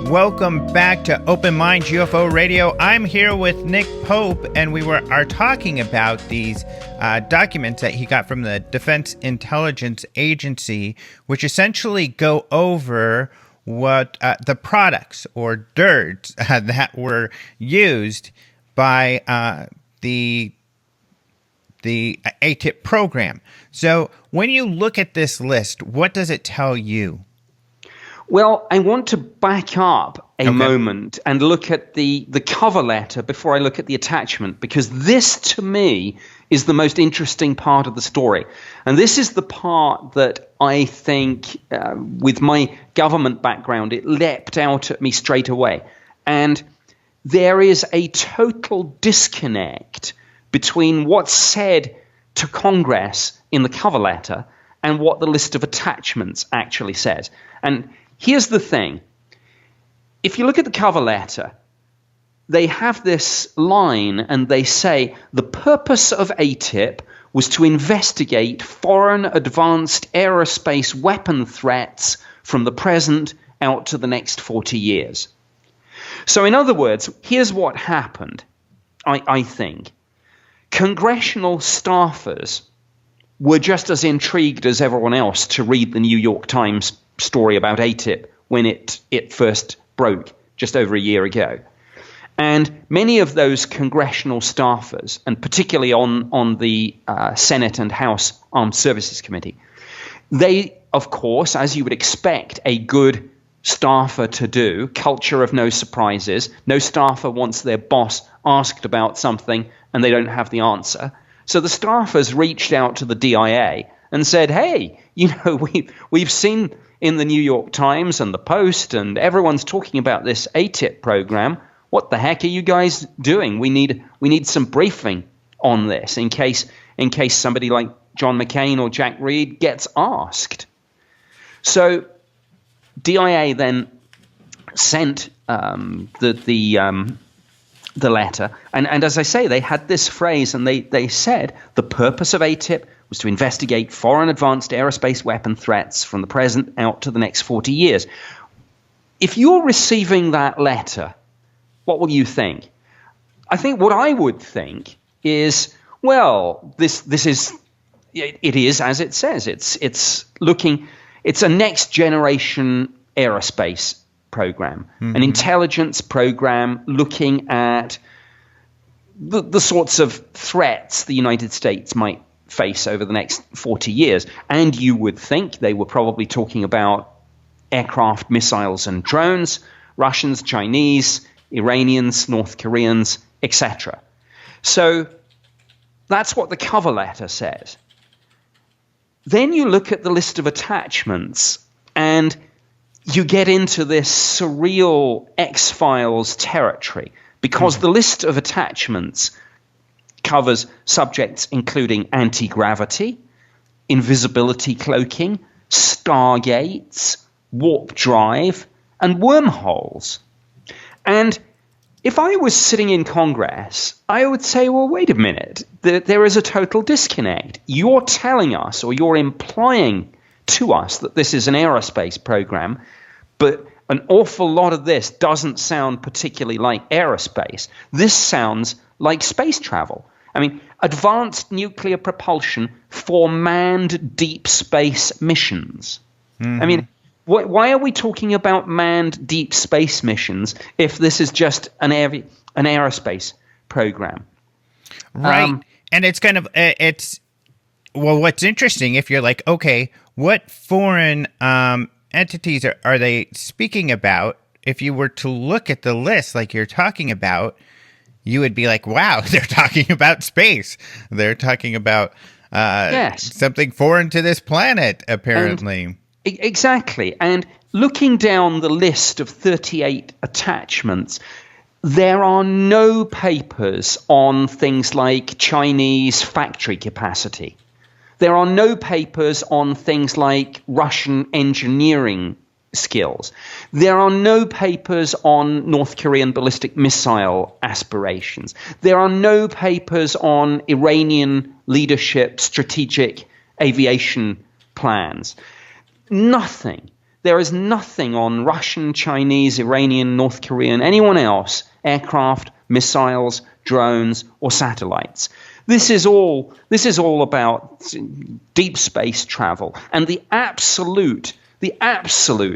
Welcome back to Open Minds UFO Radio. I'm here with Nick Pope, and we are talking about these documents that he got from the Defense Intelligence Agency, which essentially go over what the products or DIRDs that were used by the AATIP program. So when you look at this list, what does it tell you? Well, I want to back up a moment and look at the cover letter before I look at the attachment, because this, to me, is the most interesting part of the story. And this is the part that I think, with my government background, it leapt out at me straight away. And there is a total disconnect between what's said to Congress in the cover letter and what the list of attachments actually says. And here's the thing. If you look at the cover letter, they have this line and they say, the purpose of AATIP was to investigate foreign advanced aerospace weapon threats from the present out to the next 40 years. So in other words, here's what happened, I think. Congressional staffers were just as intrigued as everyone else to read the New York Times story about AATIP when it first broke just over a year ago. And many of those congressional staffers, and particularly on the Senate and House Armed Services Committee, they, of course, as you would expect a good staffer to do, culture of no surprises. No staffer wants their boss asked about something and they don't have the answer. So the staffers reached out to the DIA and said, hey, we've seen in the New York Times and the Post and everyone's talking about this AATIP program. What the heck are you guys doing? We need some briefing on this in case somebody like John McCain or Jack Reed gets asked. So DIA then sent the letter, and as I say, they had this phrase, and they said the purpose of AATIP was to investigate foreign advanced aerospace weapon threats from the present out to the next 40 years. If you're receiving that letter, what will you think? I think what I would think is, well, this is it is as it says. It's a next generation aerospace program, an intelligence program looking at the sorts of threats the United States might face over the next 40 years. And you would think they were probably talking about aircraft, missiles, and drones, Russians, Chinese, Iranians, North Koreans, etc. So that's what the cover letter says. Then you look at the list of attachments and you get into this surreal X-Files territory, because the list of attachments covers subjects including anti-gravity, invisibility cloaking, stargates, warp drive, and wormholes. And if I was sitting in Congress, I would say, well, wait a minute, there is a total disconnect. You're telling us, or you're implying to us, that this is an aerospace program, but an awful lot of this doesn't sound particularly like aerospace. This sounds like space travel. I mean, advanced nuclear propulsion for manned deep space missions. I mean, why are we talking about manned deep space missions if this is just an aerospace program? Right. And it's kind of, well, what's interesting, if you're like, okay, what foreign entities are they speaking about? If you were to look at the list like you're talking about, you would be like, wow, they're talking about space. They're talking about something foreign to this planet, apparently. Exactly. And looking down the list of 38 attachments, there are no papers on things like Chinese factory capacity. There are no papers on things like Russian engineering skills. There are no papers on North Korean ballistic missile aspirations. There are no papers on Iranian leadership strategic aviation plans. Nothing. there is nothing on Russian, Chinese, Iranian, North Korean, anyone else, aircraft, missiles, drones, or satellites. This is all about deep space travel. And the absolute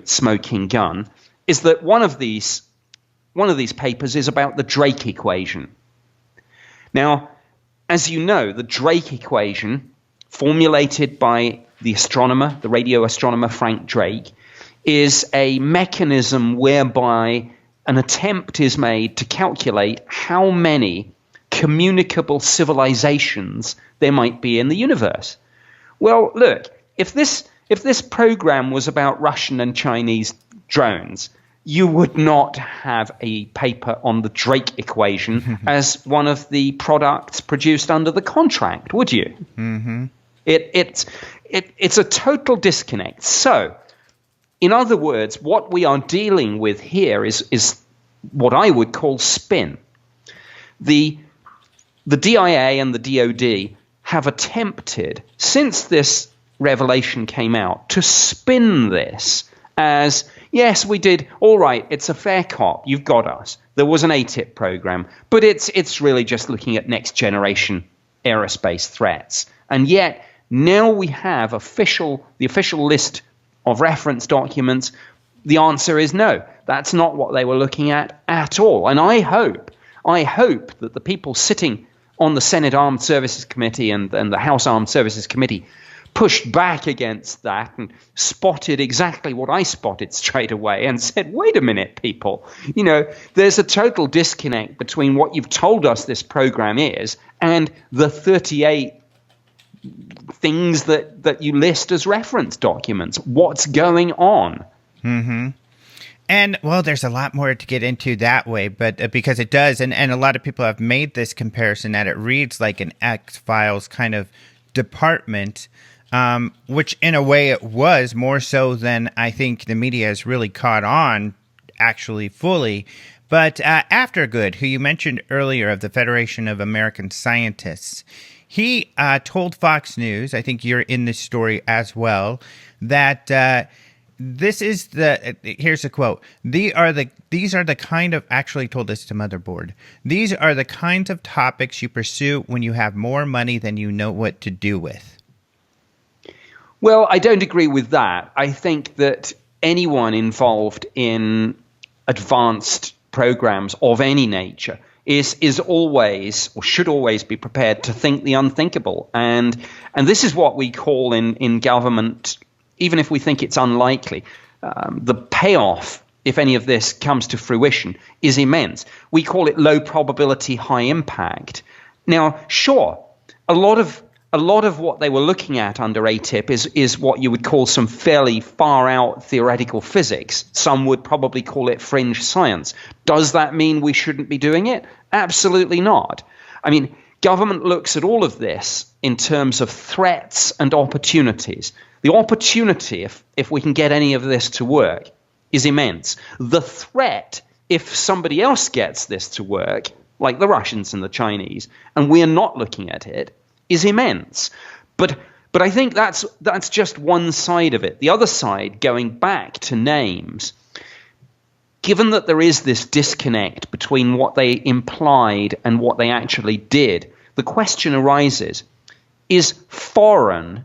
smoking gun is that one of these papers is about the Drake equation. Now, as you know, the Drake equation, formulated by the radio astronomer Frank Drake, is a mechanism whereby an attempt is made to calculate how many communicable civilizations there might be in the universe. Well, look, if this program was about Russian and Chinese drones, you would not have a paper on the Drake equation as one of the products produced under the contract, would you? Mm-hmm. It's a total disconnect. So, in other words, what we are dealing with here is what I would call spin. The DIA and the DoD have attempted, since this revelation came out, to spin this as, yes, we did, all right, it's a fair cop, you've got us. There was an AATIP program, but it's really just looking at next generation aerospace threats. And yet, now we have the official list of reference documents. The answer is no. That's not what they were looking at all. And I hope that the people sitting on the Senate Armed Services Committee and the House Armed Services Committee pushed back against that and spotted exactly what I spotted straight away and said, wait a minute, people, there's a total disconnect between what you've told us this program is and the 38 things that you list as reference documents. What's going on? Mm-hmm. And, well, there's a lot more to get into that way, but because it does, and a lot of people have made this comparison that it reads like an X-Files kind of department, which in a way it was more so than I think the media has really caught on actually fully. But Aftergood, who you mentioned earlier of the Federation of American Scientists, he told Fox News, I think you're in this story as well, that here's a quote, these are the kind of, actually told this to Motherboard, these are the kinds of topics you pursue when you have more money than you know what to do with. Well, I don't agree with that. I think that anyone involved in advanced programs of any nature is always, or should always be prepared to think the unthinkable. And this is what we call in government, even if we think it's unlikely, the payoff, if any of this comes to fruition, is immense. We call it low probability, high impact. Now, sure, a lot of what they were looking at under AATIP is what you would call some fairly far out theoretical physics. Some would probably call it fringe science. Does that mean we shouldn't be doing it? Absolutely not. I mean, government looks at all of this in terms of threats and opportunities. The opportunity, if we can get any of this to work, is immense. The threat, if somebody else gets this to work, like the Russians and the Chinese, and we are not looking at it, is immense. But I think that's just one side of it. The other side, going back to names, given that there is this disconnect between what they implied and what they actually did, the question arises, is foreign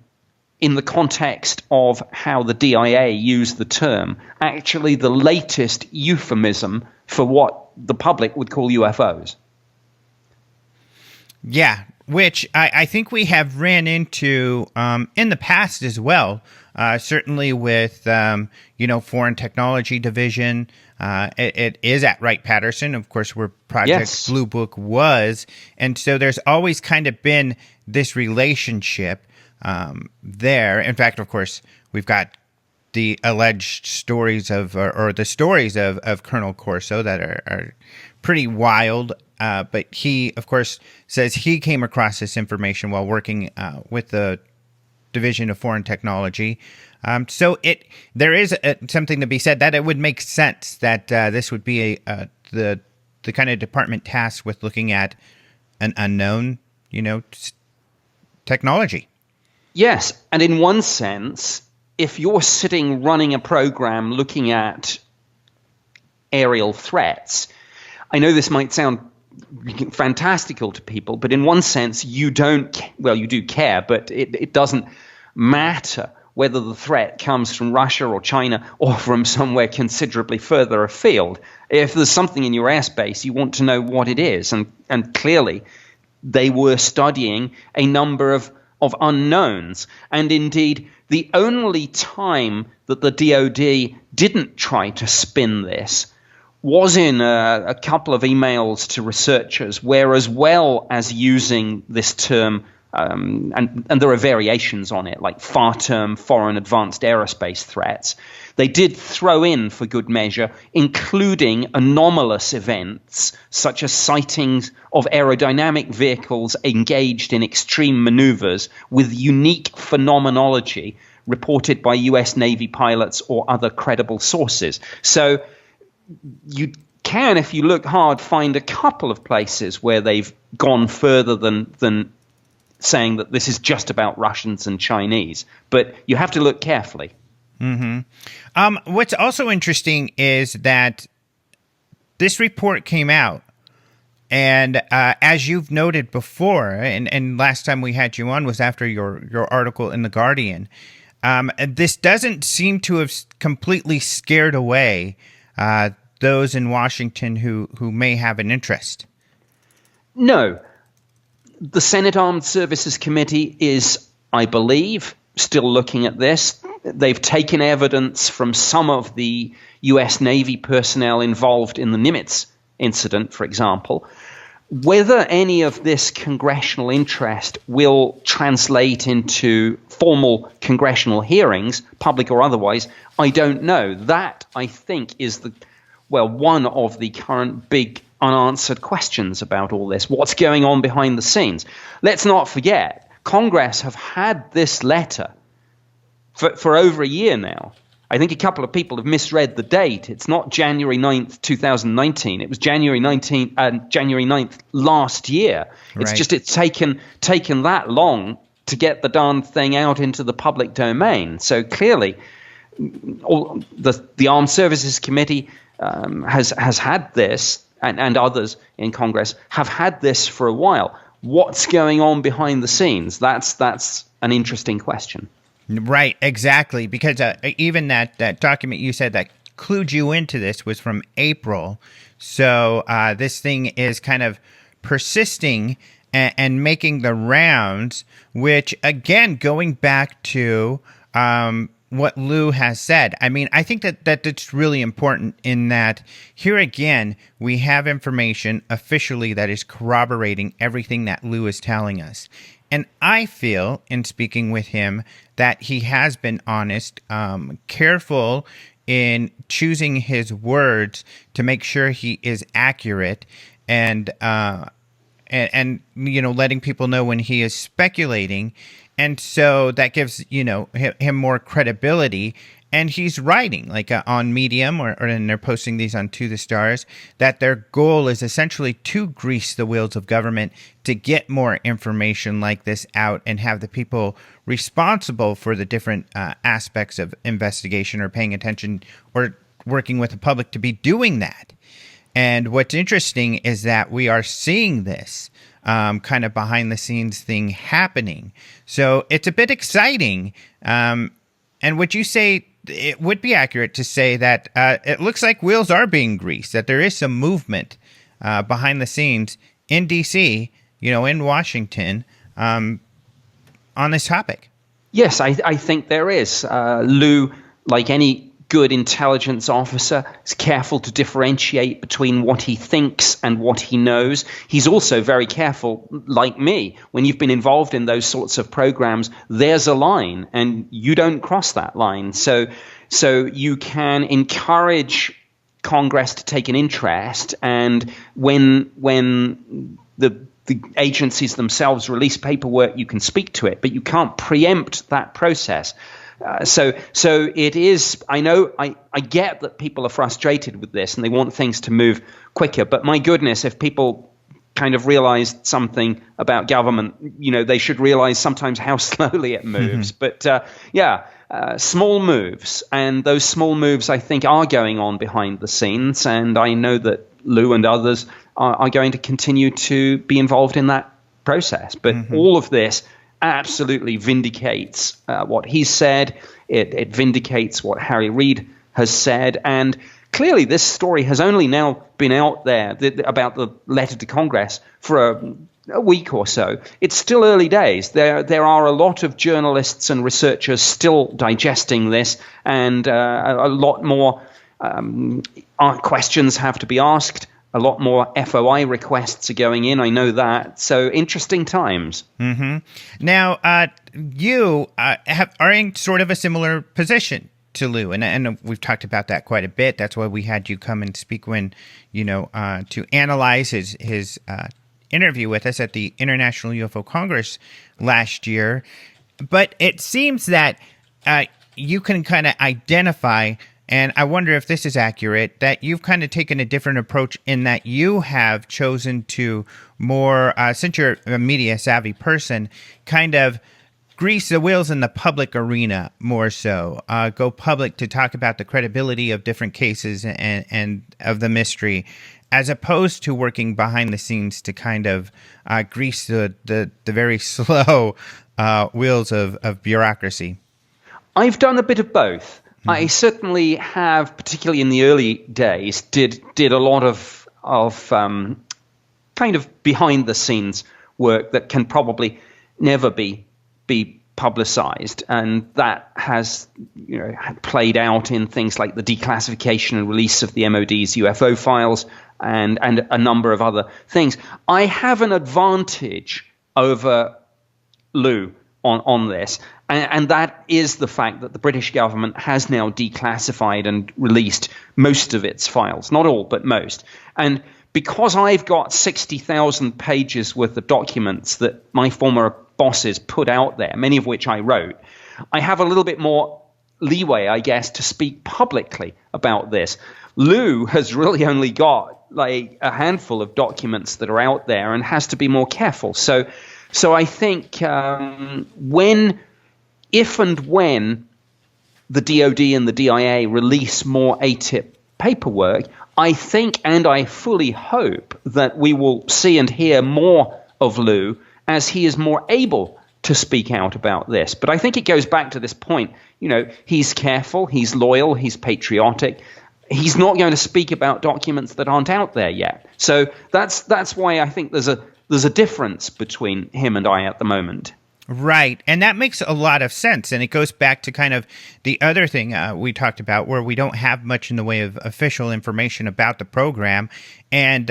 in the context of how the DIA used the term actually the latest euphemism for what the public would call UFOs? Yeah, which I think we have ran into in the past as well, certainly with, Foreign Technology Division. It is at Wright Patterson, of course, where Project Blue Book was. And so there's always kind of been this relationship there. In fact, of course, we've got the alleged stories or the stories of Colonel Corso that are pretty wild. But he, of course, says he came across this information while working with the Division of Foreign Technology. So there is something to be said that it would make sense that this would be the kind of department tasked with looking at an unknown, technology. Yes, and in one sense, if you're sitting running a program looking at aerial threats, I know this might sound fantastical to people, but in one sense, you do care, but it doesn't matter whether the threat comes from Russia or China or from somewhere considerably further afield. If there's something in your airspace, you want to know what it is. And clearly, they were studying a number of unknowns. And indeed, the only time that the DoD didn't try to spin this was in a couple of emails to researchers, where, as well as using this term, and there are variations on it, like FAR-term, foreign advanced aerospace threats, they did throw in, for good measure, including anomalous events such as sightings of aerodynamic vehicles engaged in extreme maneuvers with unique phenomenology reported by U.S. Navy pilots or other credible sources. So you can, if you look hard, find a couple of places where they've gone further than saying that this is just about Russians and Chinese. But you have to look carefully. Mm-hmm. What's also interesting is that this report came out, and as you've noted before, and last time we had you on was after your article in The Guardian, this doesn't seem to have completely scared away those in Washington who may have an interest. No. The Senate Armed Services Committee is, I believe, still looking at this. They've taken evidence from some of the U.S. Navy personnel involved in the Nimitz incident, for example. Whether any of this congressional interest will translate into formal congressional hearings, public or otherwise, I don't know. That, I think, is one of the current big unanswered questions about all this. What's going on behind the scenes? Let's not forget, Congress have had this letter for over a year now. I think a couple of people have misread the date. It's not January 9th, 2019. It was January 9th last year. It's just it's taken that long to get the darn thing out into the public domain. So clearly, the Armed Services Committee has had this, and others in Congress have had this for a while. What's going on behind the scenes? That's an interesting question. Right, exactly, because even that document you said that clued you into this was from April. So this thing is kind of persisting and making the rounds, which, again, going back to what Lou has said. I mean, I think that's really important in that here again, we have information officially that is corroborating everything that Lou is telling us. And I feel, in speaking with him, that he has been honest, careful in choosing his words to make sure he is accurate, and letting people know when he is speculating. And so that gives, him more credibility. And he's writing, like on Medium, and they're posting these on To the Stars, that their goal is essentially to grease the wheels of government to get more information like this out and have the people responsible for the different aspects of investigation or paying attention or working with the public to be doing that. And what's interesting is that we are seeing this kind of behind the scenes thing happening. So it's a bit exciting. And would you say it would be accurate to say that it looks like wheels are being greased, that there is some movement behind the scenes in D.C., in Washington, on this topic? Yes, I think there is. Lou, like any good intelligence officer, is careful to differentiate between what he thinks and what he knows. He's also very careful, like me, when you've been involved in those sorts of programs, there's a line and you don't cross that line. So you can encourage Congress to take an interest, and when the agencies themselves release paperwork, you can speak to it, but you can't preempt that process. So it is. I know. I get that people are frustrated with this and they want things to move quicker. But my goodness, if people kind of realize something about government, they should realize sometimes how slowly it moves. Mm-hmm. But small moves, and those small moves, I think, are going on behind the scenes, and I know that Lou and others are going to continue to be involved in that process. But all of this absolutely vindicates what he said. It vindicates what Harry Reid has said, and clearly this story has only now been out there about the letter to Congress for a week or so. It's still early days. There are a lot of journalists and researchers still digesting this, and a lot more questions have to be asked. A lot more FOI requests are going in. I know that. So interesting times. Now, you are in sort of a similar position to Lou, and we've talked about that quite a bit. That's why we had you come and speak when, to analyze his interview with us at the International UFO Congress last year. But it seems that you can kind of identify, and I wonder if this is accurate, that you've kind of taken a different approach in that you have chosen to more, since you're a media savvy person, kind of grease the wheels in the public arena more so, go public to talk about the credibility of different cases and of the mystery, as opposed to working behind the scenes to kind of grease the very slow wheels of bureaucracy. I've done a bit of both. I certainly have, particularly in the early days, did a lot of kind of behind the scenes work that can probably never be publicized, and that has played out in things like the declassification and release of the MOD's UFO files and a number of other things. I have an advantage over Lou on this, and that is the fact that the British government has now declassified and released most of its files, not all, but most. And because I've got 60,000 pages worth of documents that my former bosses put out there, many of which I wrote, I have a little bit more leeway, I guess, to speak publicly about this. Lou has really only got like a handful of documents that are out there and has to be more careful. So I think if and when the DoD and the DIA release more AATIP paperwork, I think and I fully hope that we will see and hear more of Lou as he is more able to speak out about this. But I think it goes back to this point. He's careful, he's loyal, he's patriotic. He's not going to speak about documents that aren't out there yet. So that's why I think there's a difference between him and I at the moment. Right. And that makes a lot of sense. And it goes back to kind of the other thing we talked about, where we don't have much in the way of official information about the program. And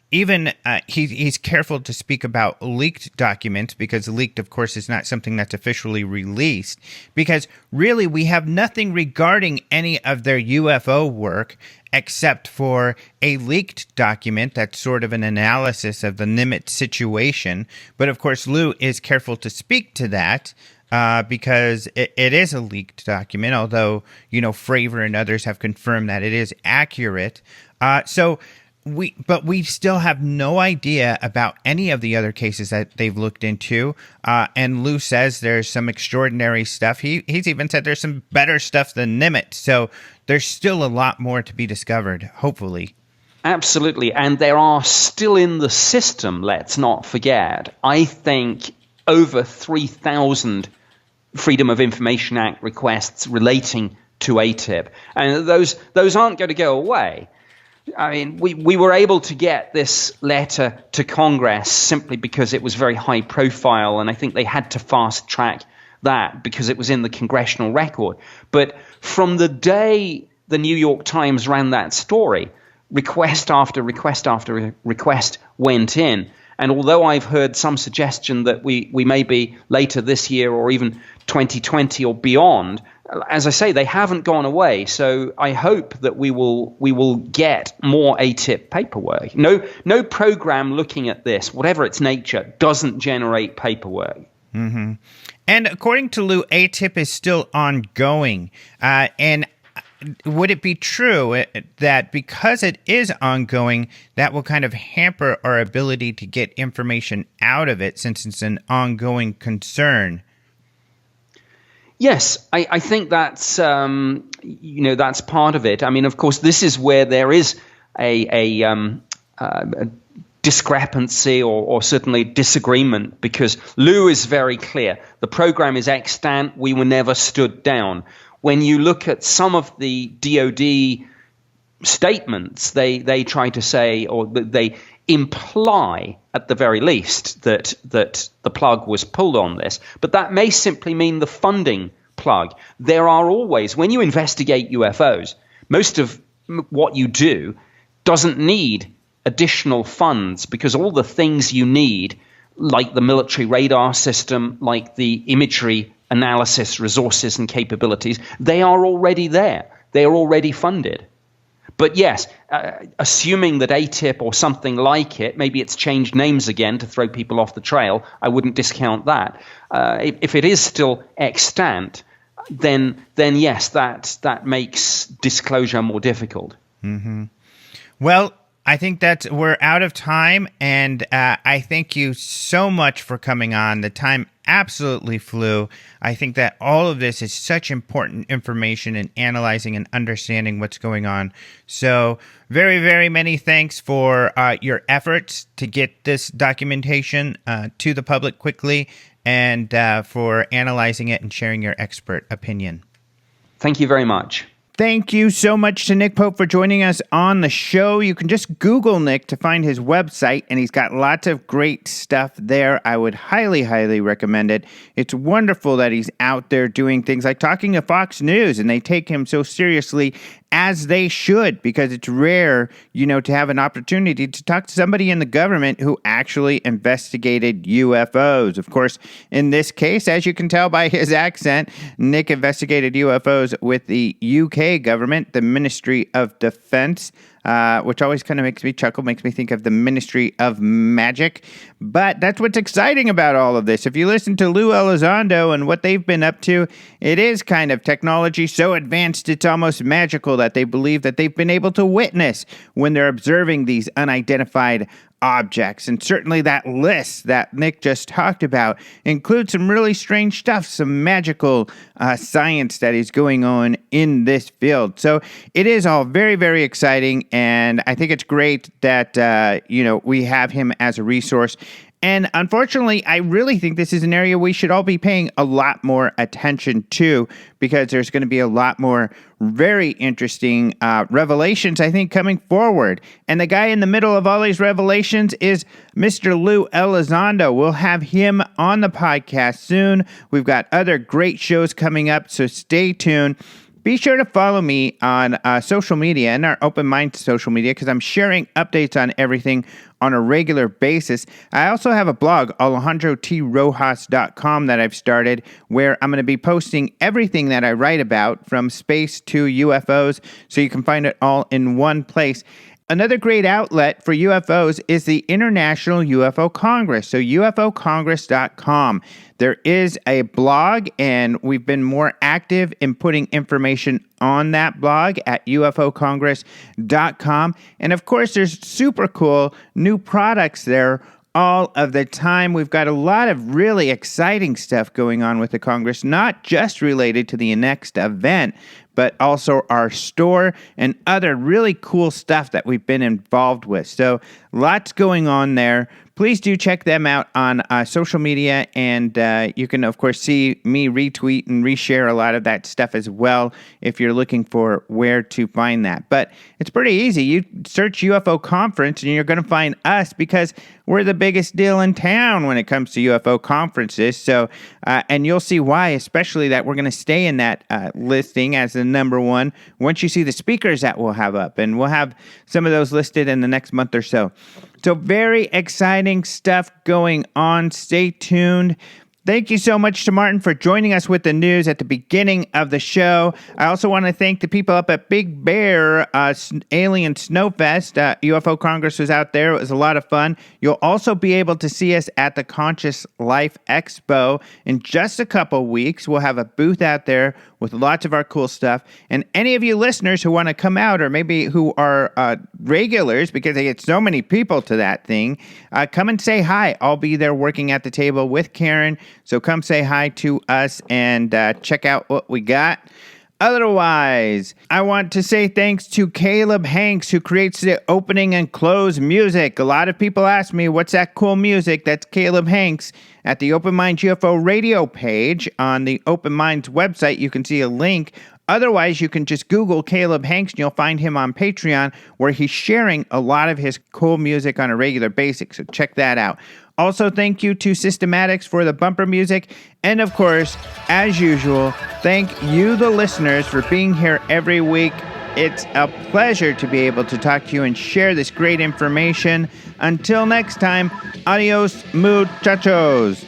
even he's careful to speak about leaked documents, because leaked, of course, is not something that's officially released, because really we have nothing regarding any of their UFO work except for a leaked document that's sort of an analysis of the Nimitz situation. But of course, Lou is careful to speak to that because it is a leaked document, although, Fravor and others have confirmed that it is accurate. But we still have no idea about any of the other cases that they've looked into. And Lou says there's some extraordinary stuff. He's even said there's some better stuff than Nimitz. So there's still a lot more to be discovered, hopefully. Absolutely. And there are still in the system, let's not forget, I think over 3,000 Freedom of Information Act requests relating to AATIP. And those aren't going to go away. I mean, we were able to get this letter to Congress simply because it was very high profile, and I think they had to fast track that because it was in the congressional record. But from the day the New York Times ran that story, request after request after request went in. And although I've heard some suggestion that we may be later this year or even 2020 or beyond, as I say, they haven't gone away. So I hope that we will get more AATIP paperwork. No program looking at this, whatever its nature, doesn't generate paperwork. Mm-hmm. And according to Lou, AATIP is still ongoing. And would it be true that because it is ongoing, that will kind of hamper our ability to get information out of it since it's an ongoing concern? Yes, I think that's that's part of it. I mean, of course, this is where there is a discrepancy or certainly disagreement, because Lou is very clear. The program is extant. We were never stood down. When you look at some of the DoD statements, they try to say, or they imply at the very least, that the plug was pulled on this. But that may simply mean the funding plug. There are always, when you investigate UFOs, most of what you do doesn't need additional funds, because all the things you need, like the military radar system, like the imagery analysis resources and capabilities, they are already there. They are already funded. But yes, assuming that AATIP or something like it, maybe it's changed names again to throw people off the trail, I wouldn't discount that. If it is still extant, then yes, that makes disclosure more difficult. Mm-hmm. Well, I think we're out of time, and I thank you so much for coming on. The time absolutely flew. I think that all of this is such important information in analyzing and understanding what's going on. So very, very many thanks for your efforts to get this documentation to the public quickly, and for analyzing it and sharing your expert opinion. Thank you very much. Thank you so much to Nick Pope for joining us on the show. You can just Google Nick to find his website, and he's got lots of great stuff there. I would highly, highly recommend it. It's wonderful that he's out there doing things like talking to Fox News, and they take him so seriously, as they should, because it's rare, to have an opportunity to talk to somebody in the government who actually investigated UFOs. Of course, in this case, as you can tell by his accent, Nick investigated UFOs with the UK government, the Ministry of Defense, which always kind of makes me chuckle, makes me think of the Ministry of Magic. But that's what's exciting about all of this. If you listen to Lou Elizondo and what they've been up to, it is kind of technology so advanced it's almost magical that they believe that they've been able to witness when they're observing these unidentified objects. And certainly that list that Nick just talked about includes some really strange stuff, some magical science that is going on in this field. So it is all very, very exciting, and I think it's great that we have him as a resource. And unfortunately, I really think this is an area we should all be paying a lot more attention to, because there's going to be a lot more very interesting revelations, I think, coming forward. And the guy in the middle of all these revelations is Mr. Lou Elizondo. We'll have him on the podcast soon. We've got other great shows coming up, so stay tuned. Be sure to follow me on social media and our Open Minds social media, because I'm sharing updates on everything on a regular basis. I also have a blog, alejandrotrojas.com, that I've started, where I'm going to be posting everything that I write about, from space to UFOs, so you can find it all in one place. Another great outlet for UFOs is the International UFO Congress, so ufocongress.com. There is a blog, and we've been more active in putting information on that blog at ufocongress.com. And of course, there's super cool new products there all of the time. We've got a lot of really exciting stuff going on with the Congress, not just related to the next event, but also our store and other really cool stuff that we've been involved with. So lots going on there. Please do check them out on social media, and you can, of course, see me retweet and reshare a lot of that stuff as well if you're looking for where to find that. But it's pretty easy. You search UFO Conference, and you're going to find us, because we're the biggest deal in town when it comes to UFO conferences. So, and you'll see why, especially that we're going to stay in that listing as the number one once you see the speakers that we'll have up. And we'll have some of those listed in the next month or so. So very exciting stuff going on. Stay tuned. Thank you so much to Martin for joining us with the news at the beginning of the show. I also want to thank the people up at Big Bear Alien Snowfest. UFO Congress was out there. It was a lot of fun. You'll also be able to see us at the Conscious Life Expo in just a couple weeks. We'll have a booth out there with lots of our cool stuff. And any of you listeners who want to come out, or maybe who are regulars, because they get so many people to that thing, come and say hi. I'll be there working at the table with Karen, So come say hi to us and check out what we got. Otherwise, I want to say thanks to Caleb Hanks, who creates the opening and close music. A lot of people ask me, what's that cool music? That's Caleb Hanks. At the Open Minds UFO Radio page on the Open Minds website, you can see a link. Otherwise, you can just Google Caleb Hanks and you'll find him on Patreon, where he's sharing a lot of his cool music on a regular basis. So check that out. Also, thank you to Systematics for the bumper music. And of course, as usual, thank you, the listeners, for being here every week. It's a pleasure to be able to talk to you and share this great information. Until next time, adios, muchachos.